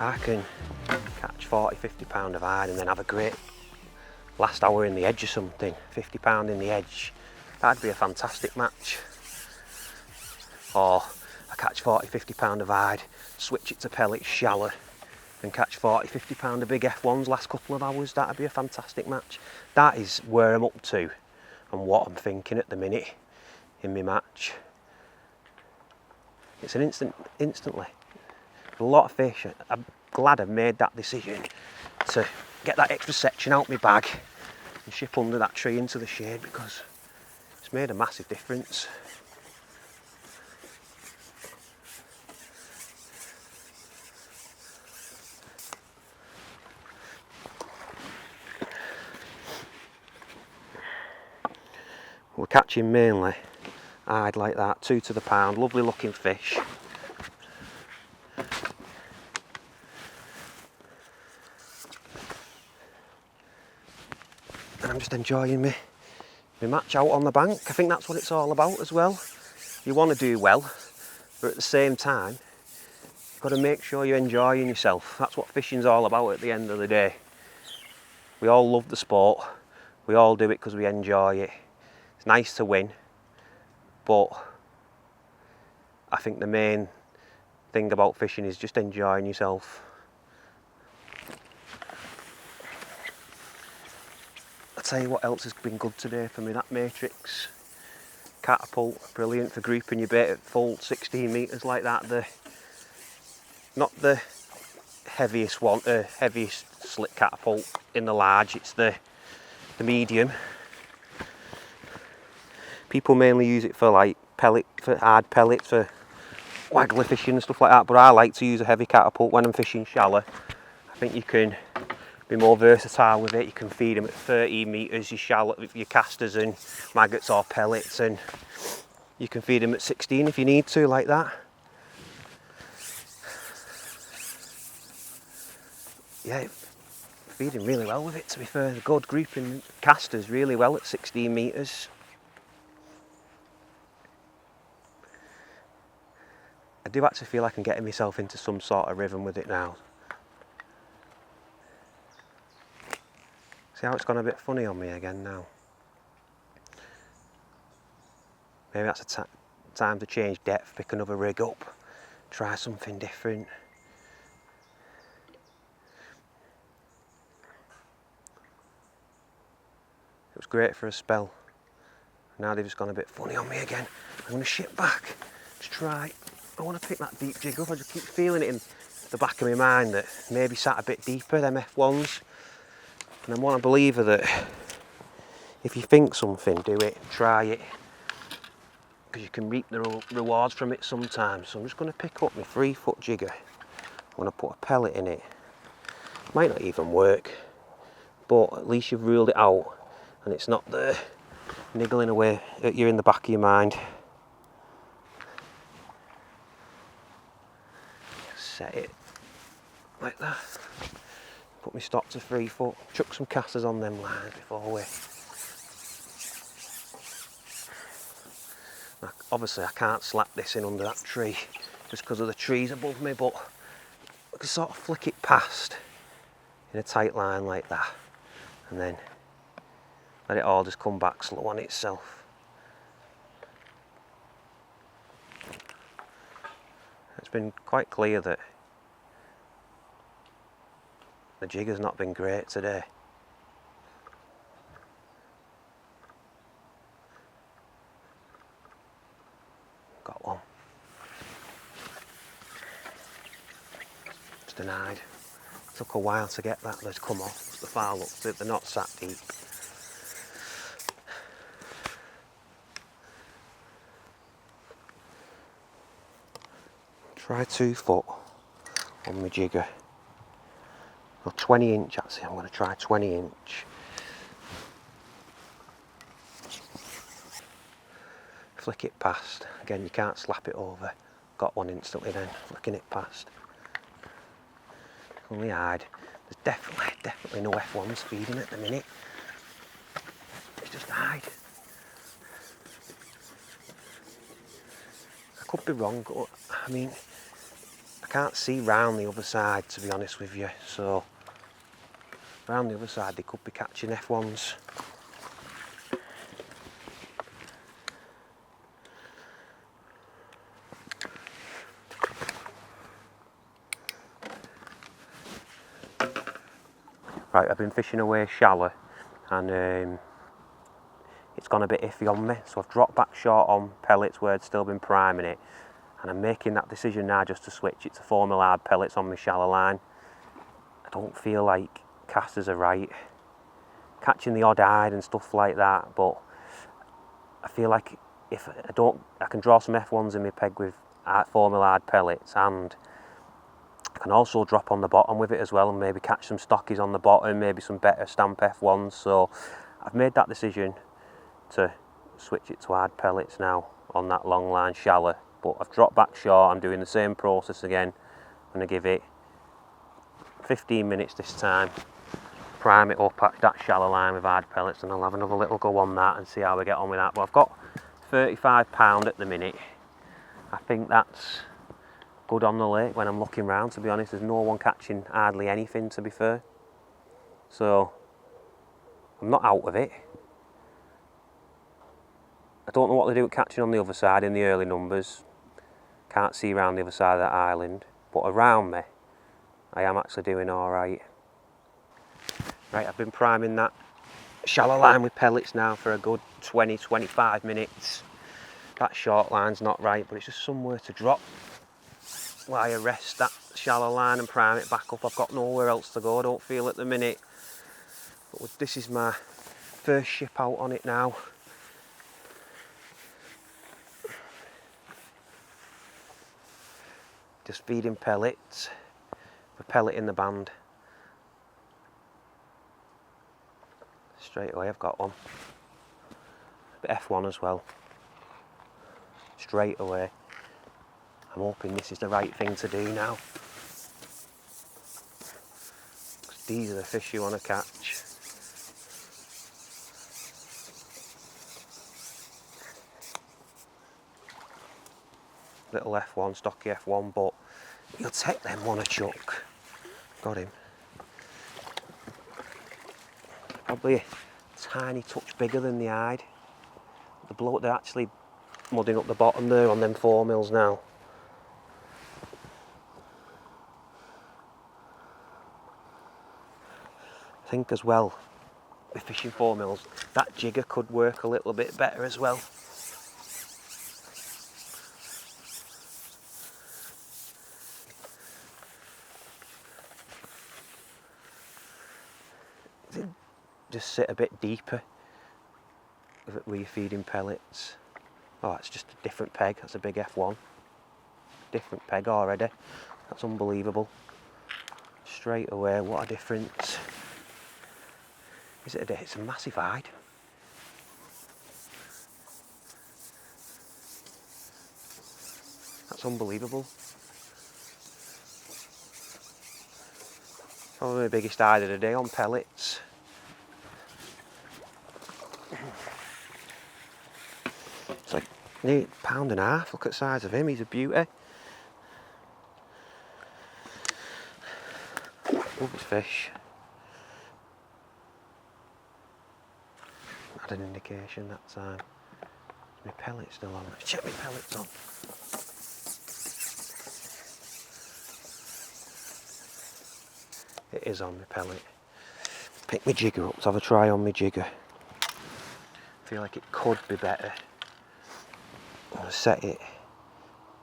I can catch 40, 50 pound of hide and then have a great last hour in the edge or something. 50 pound in the edge, that'd be a fantastic match. Or I catch 40, 50 pound of hide, switch it to pellets shallow and catch 40, 50 pound of big F1s last couple of hours. That'd be a fantastic match. That is where I'm up to and what I'm thinking at the minute in my match. It's an instantly. A lot of fish. I'm glad I've made that decision to get that extra section out my bag and ship under that tree into the shade, because it's made a massive difference. We're catching mainly hide like that, 2 to the pound, lovely looking fish. And I'm just enjoying my match out on the bank. I think that's what it's all about as well. You want to do well, but at the same time, you've got to make sure you're enjoying yourself. That's what fishing's all about at the end of the day. We all love the sport. We all do it because we enjoy it. It's nice to win, but I think the main thing about fishing is just enjoying yourself. I'll tell you what else has been good today for me, that Matrix catapult, brilliant for grouping your bait at full 16 metres like that. Not the heaviest one, heaviest slit catapult in the large, it's the medium. People mainly use it for like pellet, for hard pellets, for waggler fishing and stuff like that, but I like to use a heavy catapult when I'm fishing shallow. I think you can be more versatile with it. You can feed them at 13 metres, your shallow, your casters and maggots or pellets, and you can feed them at 16 if you need to, like that. Yeah, feeding really well with it, to be fair. They're good grouping casters really well at 16 metres. I do actually feel like I'm getting myself into some sort of rhythm with it now. See how it's gone a bit funny on me again now? Maybe that's a time to change depth, pick another rig up, try something different. It was great for a spell. Now they've just gone a bit funny on me again. I'm going to ship back. Just try. I want to pick that deep jig up. I just keep feeling it in the back of my mind that maybe sat a bit deeper, them F1s. And I'm one believer that if you think something, do it, try it. Because you can reap the rewards from it sometimes. So I'm just going to pick up my 3-foot jigger. I'm going to put a pellet in it. Might not even work, but at least you've ruled it out and it's not there niggling away at you in the back of your mind. Set it like that. Put my stock to 3 foot. Chuck some casters on them lines before we... Obviously I can't slap this in under that tree just because of the trees above me, but I can sort of flick it past in a tight line like that and then let it all just come back slow on itself. It's been quite clear that the jig has not been great today. Got one. Just denied. Took a while to get that. Let's come off. The far looks that they're not sat deep. Try 2 foot on my jigger. Or 20 inch actually. I'm going to try 20 inch. Flick it past. Again, you can't slap it over. Got one instantly then, flicking it past. Only hide. There's definitely no F1s feeding at the minute. It's just hide. I could be wrong, but I mean, I can't see round the other side to be honest with you. So, round the other side they could be catching F1s. Right, I've been fishing away shallow and it's gone a bit iffy on me, so I've dropped back short on pellets where I'd still been priming it, and I'm making that decision now just to switch it to 4mm hard pellets on my shallow line. I don't feel like casters are right, catching the odd hide and stuff like that, but I feel like if I can draw some F1s in my peg with 4mm hard pellets, and I can also drop on the bottom with it as well and maybe catch some stockies on the bottom, maybe some better stamp F1s. So I've made that decision to switch it to hard pellets now on that long line shallow, but I've dropped back short. I'm doing the same process again. I'm going to give it 15 minutes this time, prime it up at that shallow line with hard pellets, and I'll have another little go on that and see how we get on with that. But I've got £35 at the minute. I think that's good on the lake when I'm looking round, to be honest. There's no one catching hardly anything, to be fair. So I'm not out of it. I don't know what they do at catching on the other side in the early numbers. Can't see around the other side of that island. But around me, I am actually doing alright. Right, I've been priming that shallow line with pellets now for a good 20-25 minutes. That short line's not right, but it's just somewhere to drop while I rest that shallow line and prime it back up. I've got nowhere else to go, I don't feel at the minute. But this is my first ship out on it now. Just feeding pellets, with pellet in the band. Straight away I've got one. A bit F1 as well. Straight away. I'm hoping this is the right thing to do now. 'Cause these are the fish you want to catch. Little F1, stocky F1, but he'll take them one a chuck. Got him. Probably a tiny touch bigger than the hide. The bloke, they're actually mudding up the bottom there on them 4mm now. I think as well, with fishing 4mm. That jigger could work a little bit better as well. Just sit a bit deeper where you're feeding pellets. Oh, it's just a different peg. That's a big F1. Different peg already. That's unbelievable. Straight away, what a difference. Is it it's a massive hide. That's unbelievable. Probably the biggest hide of the day on pellets. It's like nearly £1.5 pound. Look at the size of him, he's a beauty. Lovely fish. Had an indication that time. Is my pellet still on? Let's check my pellets on. It is on my pellet. Pick my jigger up, let's have a try on my jigger. I feel like it could be better. I'm going to set it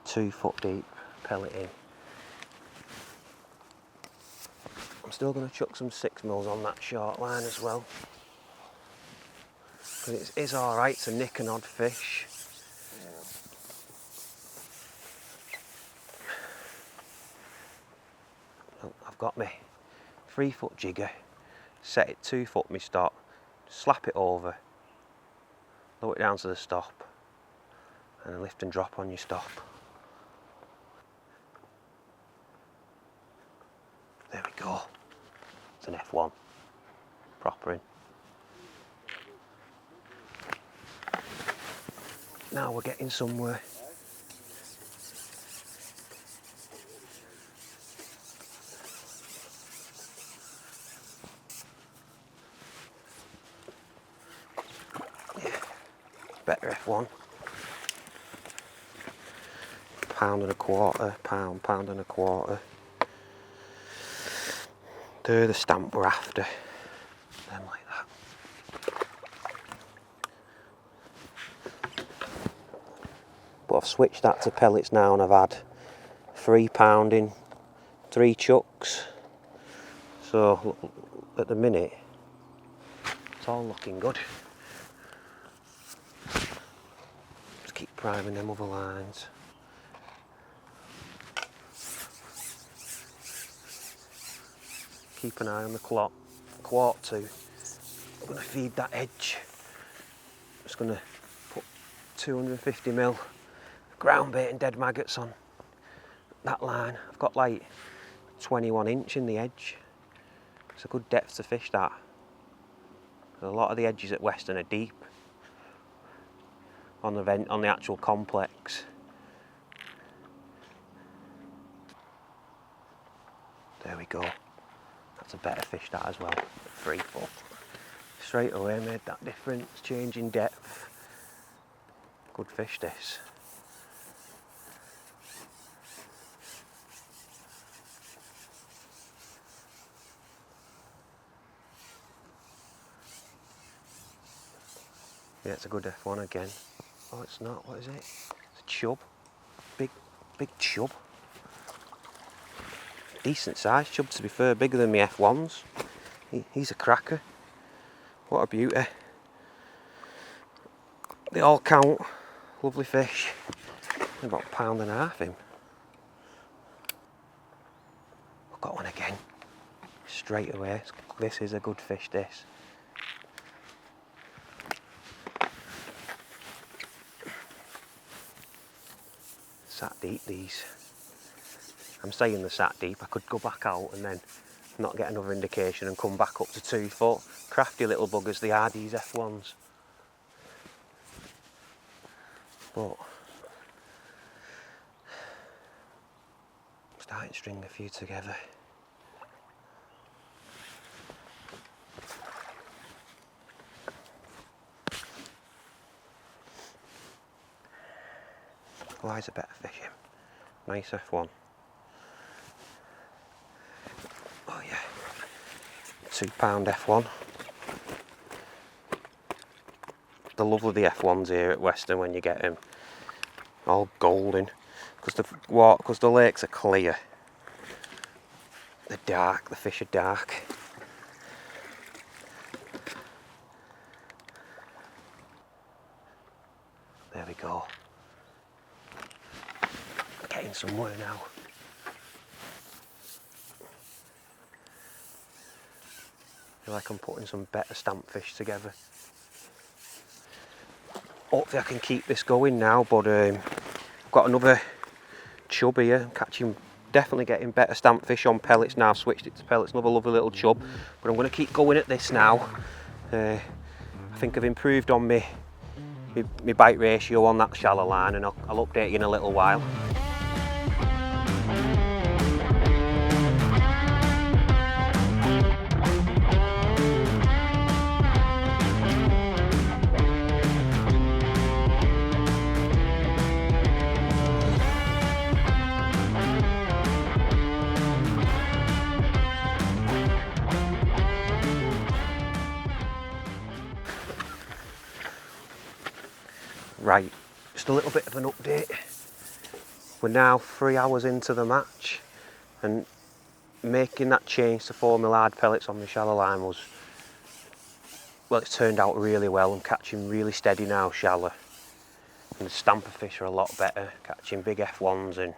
2 foot deep, pellet in. I'm still going to chuck some 6mm on that short line as well. Because it is alright to nick an odd fish. Oh, I've got my 3 foot jigger, set it 2 foot my stop, slap it over, lower it down to the stop, and then lift and drop on your stop. There we go. It's an F1. Proper in. Now we're getting somewhere. Yeah, better F1. £1.25, £1.25. They're the stamp we're after. Them like that. But I've switched that to pellets now and I've had £3 in 3 chucks. So at the minute, it's all looking good. Just keep priming them other lines. Keep an eye on the quart too. I'm going to feed that edge. I'm just going to put 250mm ground bait and dead maggots on that line. I've got like 21 inch in the edge. It's a good depth to fish that. A lot of the edges at Weston are deep on the actual complex. There we go. That's a better fish that as well. 3 foot. Straight away made that difference. Change in depth. Good fish this. Yeah, it's a good F1 again. Oh, it's not. What is it? It's a chub. Big chub. Decent sized chub, to be fair, bigger than my F1s. He's a cracker. What a beauty. They all count. Lovely fish. About £1.5 him. I've got one again. Straight away. This is a good fish, this. Sat deep, these. I'm saying they're sat deep. I could go back out and then not get another indication and come back up to 2 foot. Crafty little buggers they are, these F1s. But I'm starting to string a few together. Why is a better fishing? Nice F1. Oh yeah. £2 F1. the love of the F1s here at Weston when you get them. All golden. Because the lakes are clear. They're dark, the fish are dark. There we go. Getting somewhere now. I feel like I'm putting some better stamp fish together. Hopefully I can keep this going now, but I've got another chub here. I'm catching, definitely getting better stamp fish on pellets now. I've switched it to pellets, another lovely little chub. But I'm going to keep going at this now. I think I've improved on my bite ratio on that shallow line, and I'll update you in a little while. Right, just a little bit of an update. We're now 3 hours into the match, and making that change to 4mm hard pellets on the shallow line was, well, it's turned out really well. I'm catching really steady now shallow, and the stamper fish are a lot better, catching big F1s and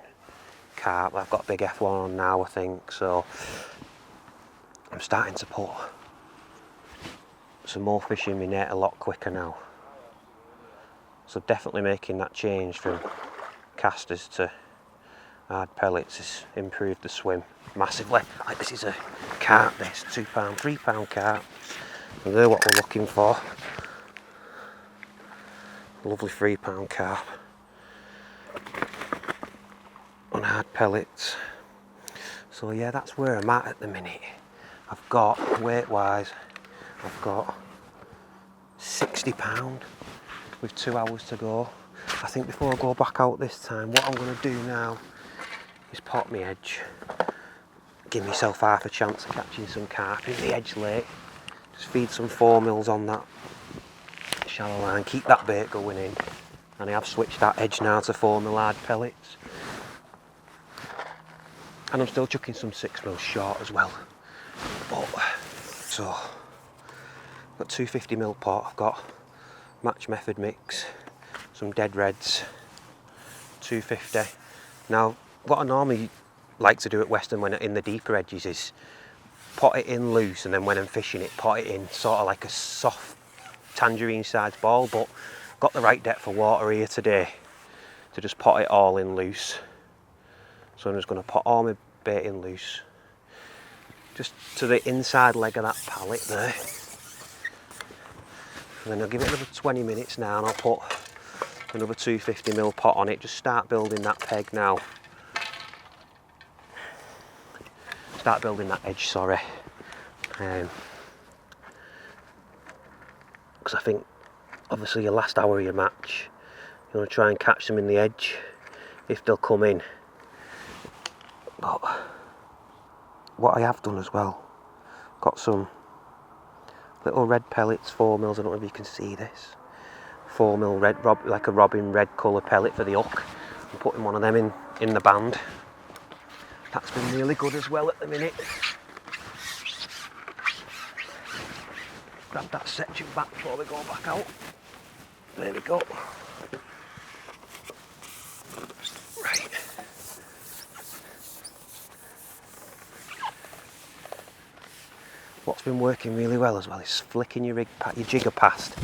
carp. I've got a big F1 on now, I think, so I'm starting to put some more fish in my net a lot quicker now. So definitely making that change from casters to hard pellets has improved the swim massively. Like, this is a carp, this £2, £3 carp. And they're what we're looking for. Lovely £3 carp on hard pellets. So yeah, that's where I'm at the minute. I've got, weight wise, I've got £60 with 2 hours to go. I think before I go back out this time, what I'm going to do now is pot my edge, give myself half a chance of catching some carp in the edge lake. Just feed some 4mm on that shallow line, keep that bait going in, and I have switched that edge now to 4mm hard pellets. And I'm still chucking some 6mm short as well. But, so, I've got 250mm pot, I've got match method mix, some dead reds, 250. Now, what I normally like to do at Weston when in the deeper edges is pot it in loose, and then when I'm fishing it, pot it in sort of like a soft tangerine sized ball, but got the right depth of water here today to just pot it all in loose. So I'm just going to pot all my bait in loose, just to the inside leg of that pallet there. And then I'll give it another 20 minutes now, and I'll put another 250mm pot on it. Just start building that peg now. Start building that edge, sorry. Because I think, obviously, your last hour of your match, you want to try and catch them in the edge, if they'll come in. But what I have done as well, got some little red pellets, 4mm, I don't know if you can see this. 4mm red, like a robin red colour pellet for the hook. I'm putting one of them in the band. That's been really good as well at the minute. Grab that section back before we go back out. There we go. Right. What's been working really well as well is flicking your jigger past,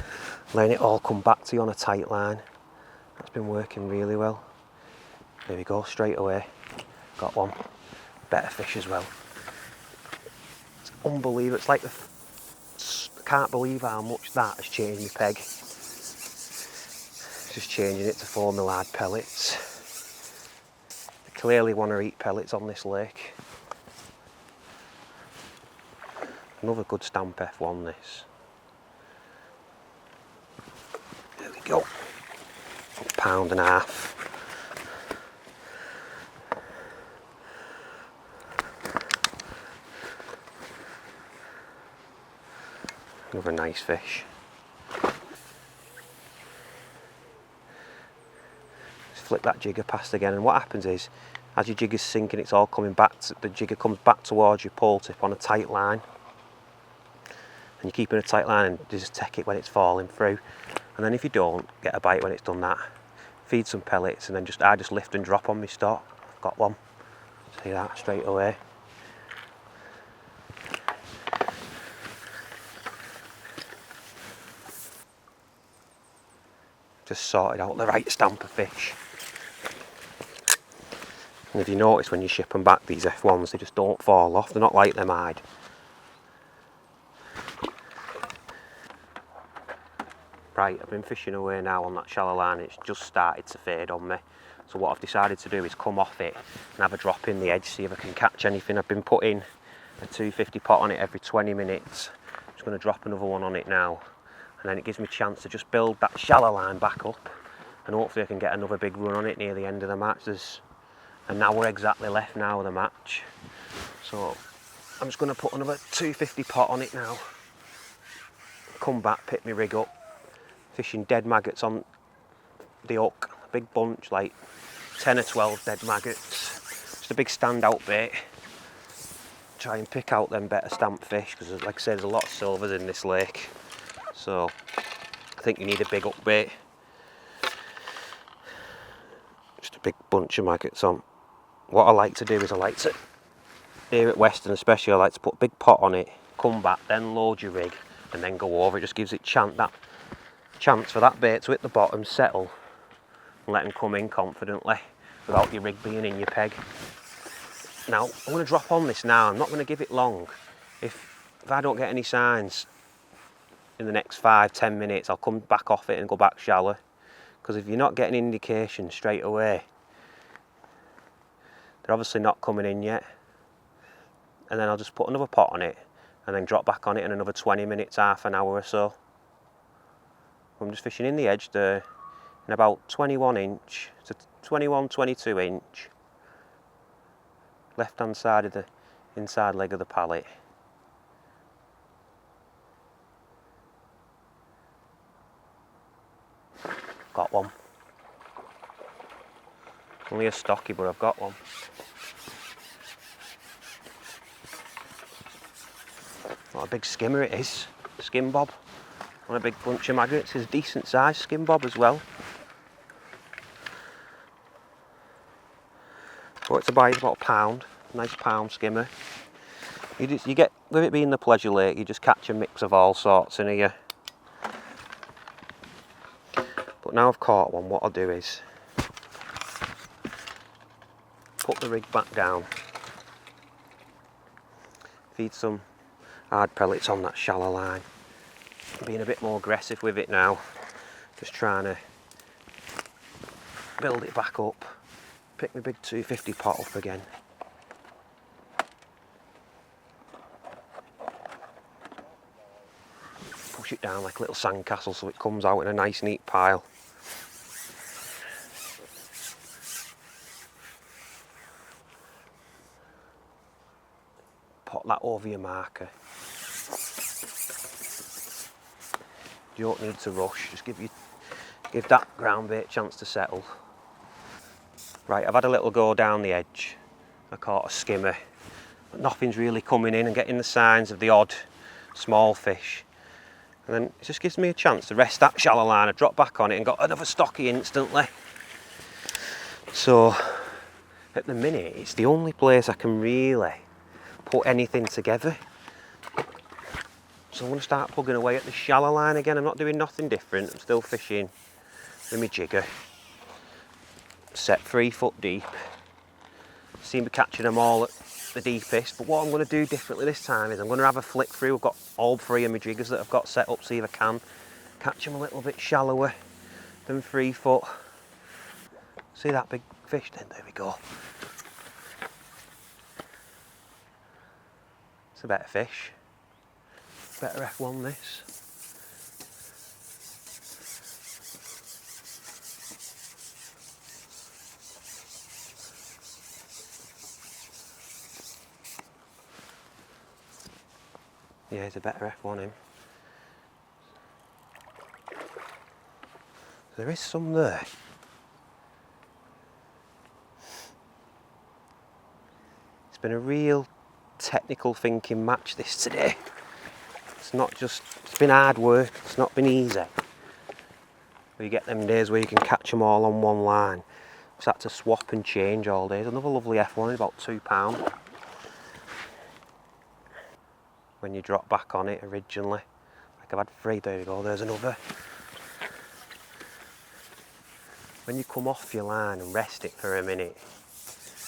letting it all come back to you on a tight line. That's been working really well. There we go, straight away. Got one. Better fish as well. It's unbelievable. It's like I can't believe how much that has changed my peg. Just changing it to 4mm hard pellets. They clearly want to eat pellets on this lake. Another good stamp F1 this. There we go. £1.5. Another nice fish. flick that jigger past again, and what happens is, as your jigger's sinking, it's all coming back, the jigger comes back towards your pole tip on a tight line. And you're keeping a tight line and you just take it when it's falling through. And then if you don't, get a bite when it's done that. Feed some pellets, and then I just lift and drop on my stock. I've got one. See that straight away. Just sorted out the right stamp of fish. And if you notice when you ship them back, these F1s, they just don't fall off. They're not like them hide. Right, I've been fishing away now on that shallow line. It's just started to fade on me. So what I've decided to do is come off it and have a drop in the edge, see if I can catch anything. I've been putting a 250 pot on it every 20 minutes. I'm just going to drop another one on it now. And then it gives me a chance to just build that shallow line back up. And hopefully I can get another big run on it near the end of the match. There's an hour exactly left now of the match. So I'm just going to put another 250 pot on it now. Come back, pick my rig up. Fishing dead maggots on the hook. A big bunch, like 10 or 12 dead maggots. Just a big standout bait. Try and pick out them better stamp fish, because like I said, there's a lot of silvers in this lake. So I think you need a big hook bait. Just a big bunch of maggots on. What I like to do is here at Weston especially, I like to put a big pot on it, come back, then load your rig, and then go over. It just gives it chance for that bait to hit the bottom, settle, and let them come in confidently without your rig being in your peg. Now, I'm going to drop on this now. I'm not going to give it long. If I don't get any signs in the next 5-10 minutes, I'll come back off it and go back shallow. Because if you're not getting indication straight away, they're obviously not coming in yet. And then I'll just put another pot on it and then drop back on it in another 20 minutes, half an hour or so. I'm just fishing in the edge there in about 21 inch to 21, 22 inch. Left hand side of the inside leg of the pallet. Got one. Only a stocky, but I've got one. What a big skimmer it is. Skim bob. On a big bunch of maggots. It's a decent size skim bob as well. What to buy is about £1. Nice pound skimmer. You get, with it being the pleasure lake, you just catch a mix of all sorts in here. But now I've caught one, what I'll do is put the rig back down, feed some hard pellets on that shallow line. Being a bit more aggressive with it now, just trying to build it back up. Pick my big 250 pot up again. Push it down like a little sandcastle so it comes out in a nice neat pile. Pop that over your marker. You don't need to rush, just give that ground bait a chance to settle. Right, I've had a little go down the edge. I caught a skimmer, but nothing's really coming in and getting the signs of the odd small fish. And then it just gives me a chance to rest that shallow line. I drop back on it and got another stocky instantly. So at the minute, it's the only place I can really put anything together. So I'm going to start plugging away at the shallow line again. I'm not doing nothing different. I'm still fishing with my jigger. Set 3 foot deep. Seem to be catching them all at the deepest. But what I'm going to do differently this time is I'm going to have a flick through. I've got all 3 of my jiggers that I've got set up, see if I can catch them a little bit shallower than 3 foot. See that big fish then? There we go. It's a better fish. Better F1 this. Yeah, it's a better F1 him. There is some there. It's been a real technical thinking match this today. It's been hard work, it's not been easy. You get them days where you can catch them all on one line. I've had to swap and change all day. There's another lovely F1, about £2. When you drop back on it originally, like I've had 3, there you go, there's another. When you come off your line and rest it for a minute,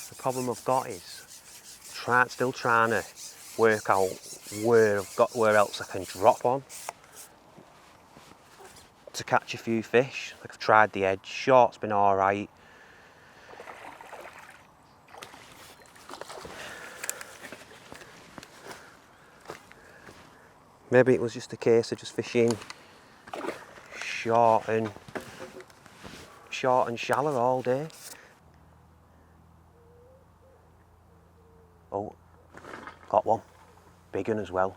the problem I've got is still trying to work out where else I can drop on to catch a few fish. Like I've tried the edge, short's been alright. Maybe it was just a case of just fishing short and shallow all day. Oh, got one. Big one as well.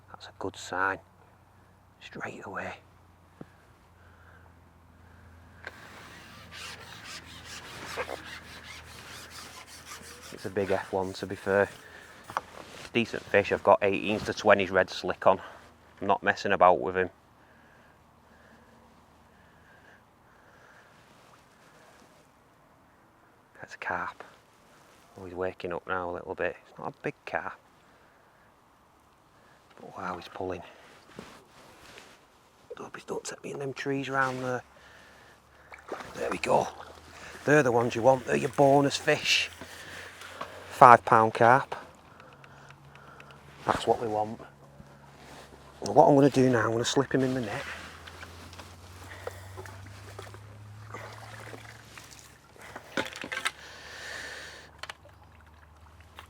That's a good sign. Straight away. It's a big F1 to be fair. Decent fish. I've got 18s to 20s red slick on. I'm not messing about with him. That's a carp. Oh, he's waking up now a little bit. It's not a big carp. But wow, he's pulling. Don't take me in them trees round there. There we go. They're the ones you want. They're your bonus fish. £5 carp. That's what we want. And what I'm going to do now, I'm going to slip him in the net.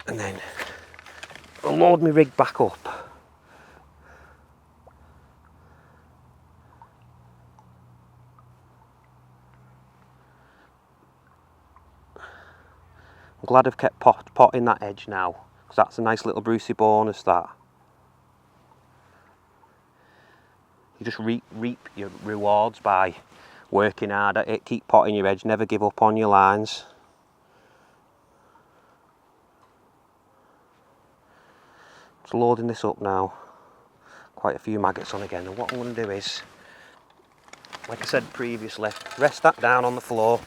And then I'll load my rig back up. I'm glad I've kept potting that edge now, because that's a nice little Brucey bonus, that. You just reap your rewards by working hard at it. Keep potting your edge, never give up on your lines. Just loading this up now. Quite a few maggots on again, and what I'm going to do is, like I said previously, rest that down on the floor.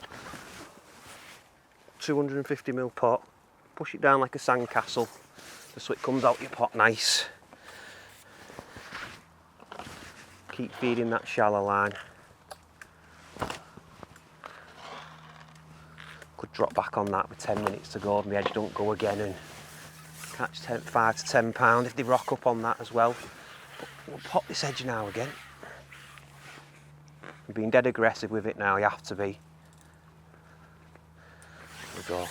250ml pot, push it down like a sandcastle just so it comes out your pot nice. Keep feeding that shallow line. Could drop back on that with 10 minutes to go and the edge don't go again, and catch 5 to 10 pound if they rock up on that as well. But we'll pop this edge now again. I'm being dead aggressive with it now, you have to be. There we go.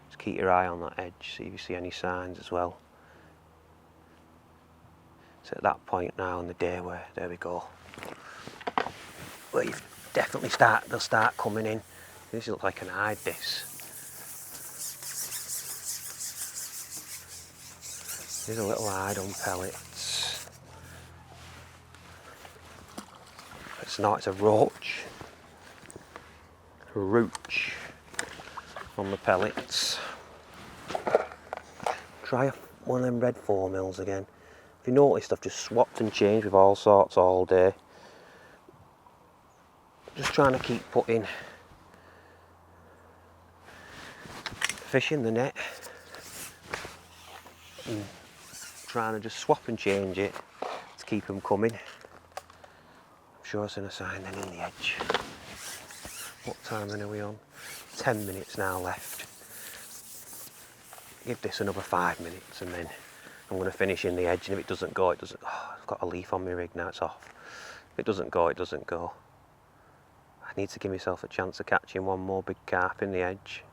Just keep your eye on that edge, see if you see any signs as well. It's at that point now in the day where, there we go, where you've definitely they'll start coming in. This looks like an hide, this. Here's a little hide on pellets. It's not, it's a roach. A roach on the pellets. Try one of them red 4mm again. If you noticed, I've just swapped and changed with all sorts all day. Just trying to keep putting fish in the net. And trying to just swap and change it to keep them coming. I'm sure it's in a sign then in the edge. What time are we on? 10 minutes now left. Give this another 5 minutes and then I'm going to finish in the edge, and if it doesn't go, it doesn't. Oh, I've got a leaf on my rig now, it's off. If it doesn't go, it doesn't go. I need to give myself a chance of catching one more big carp in the edge.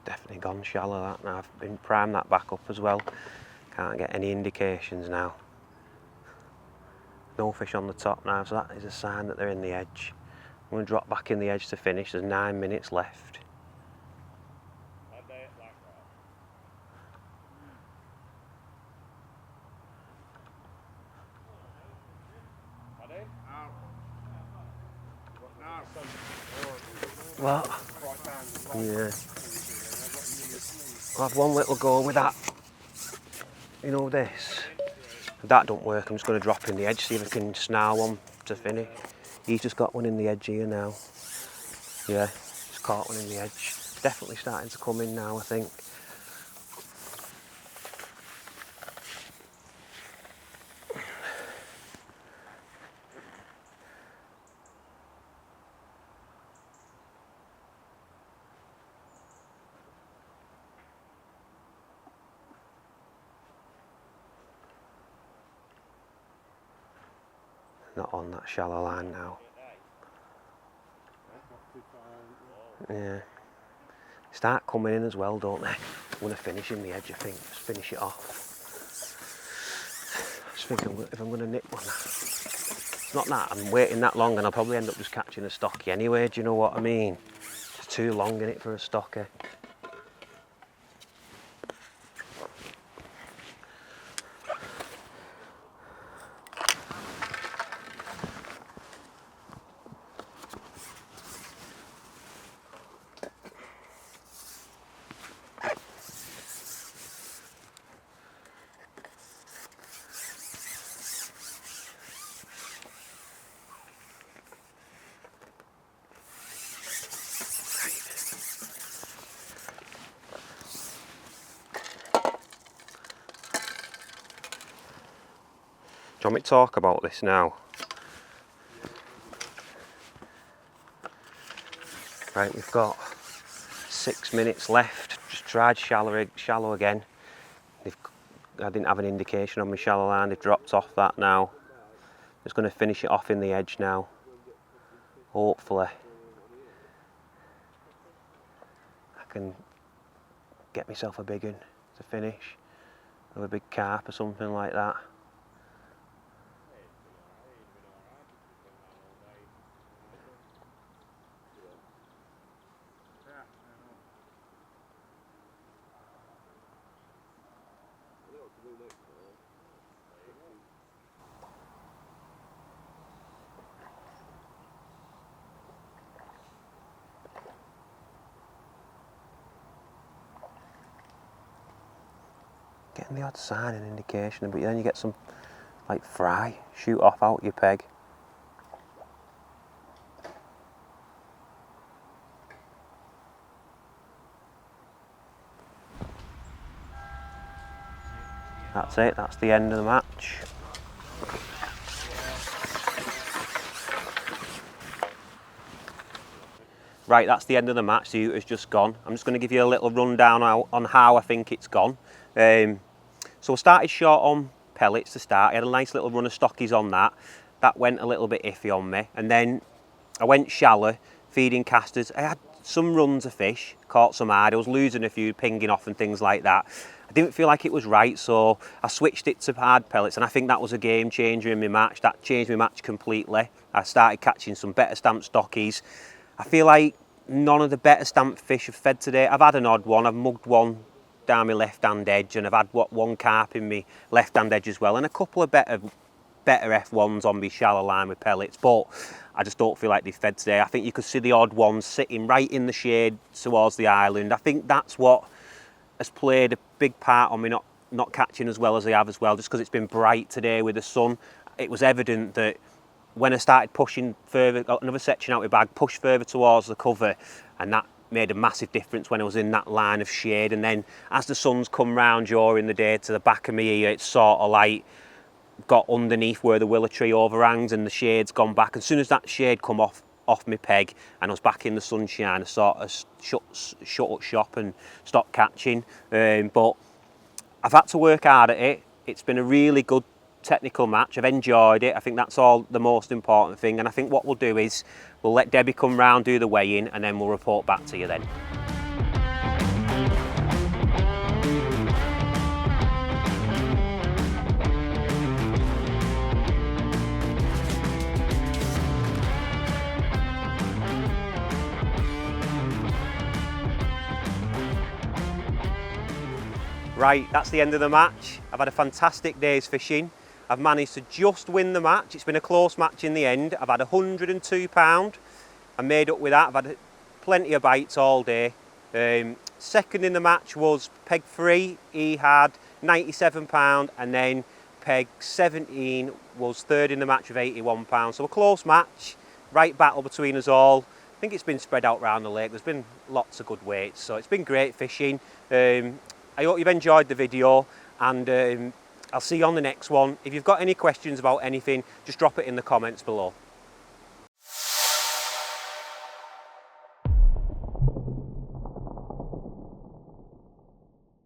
Definitely gone shallow that now. I've been primed that back up as well. Can't get any indications now. No fish on the top now, so that is a sign that they're in the edge. I'm going to drop back in the edge to finish. There's 9 minutes left. What? Yeah. I'll have one little go with that. You know this. If that don't work, I'm just going to drop in the edge, see if I can snarl one to finish. He's just got one in the edge here now. Yeah, just caught one in the edge. Definitely starting to come in now, I think. Not on that shallow line now. Yeah. Start coming in as well, don't they? I'm going to finish in the edge, I think. Just finish it off. I just think if I'm going to nip one. It's not that I'm waiting that long and I'll probably end up just catching a stocky anyway, do you know what I mean? It's too long in it for a stocky. Do you want me to talk about this now? Right, we've got 6 minutes left. Just tried shallow again. I didn't have an indication on my shallow line. They've dropped off that now. Just going to finish it off in the edge now. Hopefully I can get myself a big one to finish. Or a big carp or something like that. Getting the odd sign and indication, but then you get some like fry shoot off out your peg. That's it, that's the end of the match. Right, that's the end of the match. The Uta's just gone. I'm just going to give you a little rundown on how I think it's gone. So I started short on pellets to start. I had a nice little run of stockies on that. That went a little bit iffy on me. And then I went shallow, feeding casters. I had some runs of fish, caught some hard. I was losing a few, pinging off and things like that. I didn't feel like it was right, so I switched it to hard pellets, and I think that was a game changer in my match. That changed my match completely. I started catching some better stamped stockies. I feel like none of the better stamped fish have fed today. I've had an odd one. I've mugged one down my left hand edge, and I've had one carp in my left hand edge as well, and a couple of better F1s on my shallow line with pellets, but I just don't feel like they've fed today. I think you could see the odd ones sitting right in the shade towards the island. I think that's what has played a big part on me not catching as well as I have as well, just because it's been bright today with the sun. It was evident that when I started pushing further, got another section out of my bag, pushed further towards the cover, and that made a massive difference when I was in that line of shade. And then as the sun's come round during the day to the back of my ear, it's sort of like got underneath where the willow tree overhangs and the shade's gone back. As soon as that shade come off my peg and I was back in the sunshine, I sort of shut up shop and stopped catching. But I've had to work hard at it. It's been a really good technical match. I've enjoyed it. I think that's all the most important thing. And I think what we'll do is we'll let Debbie come round, do the weigh-in, and then we'll report back to you then. Right, that's the end of the match. I've had a fantastic day's fishing. I've managed to just win the match. It's been a close match in the end. I've had £102. I made up with that. I've had plenty of bites all day. Second in the match was Peg 3. He had £97, and then Peg 17 was third in the match with £81. So a close match, right battle between us all. I think it's been spread out around the lake. There's been lots of good weights, so it's been great fishing. I hope you've enjoyed the video, and I'll see you on the next one. If you've got any questions about anything, just drop it in the comments below.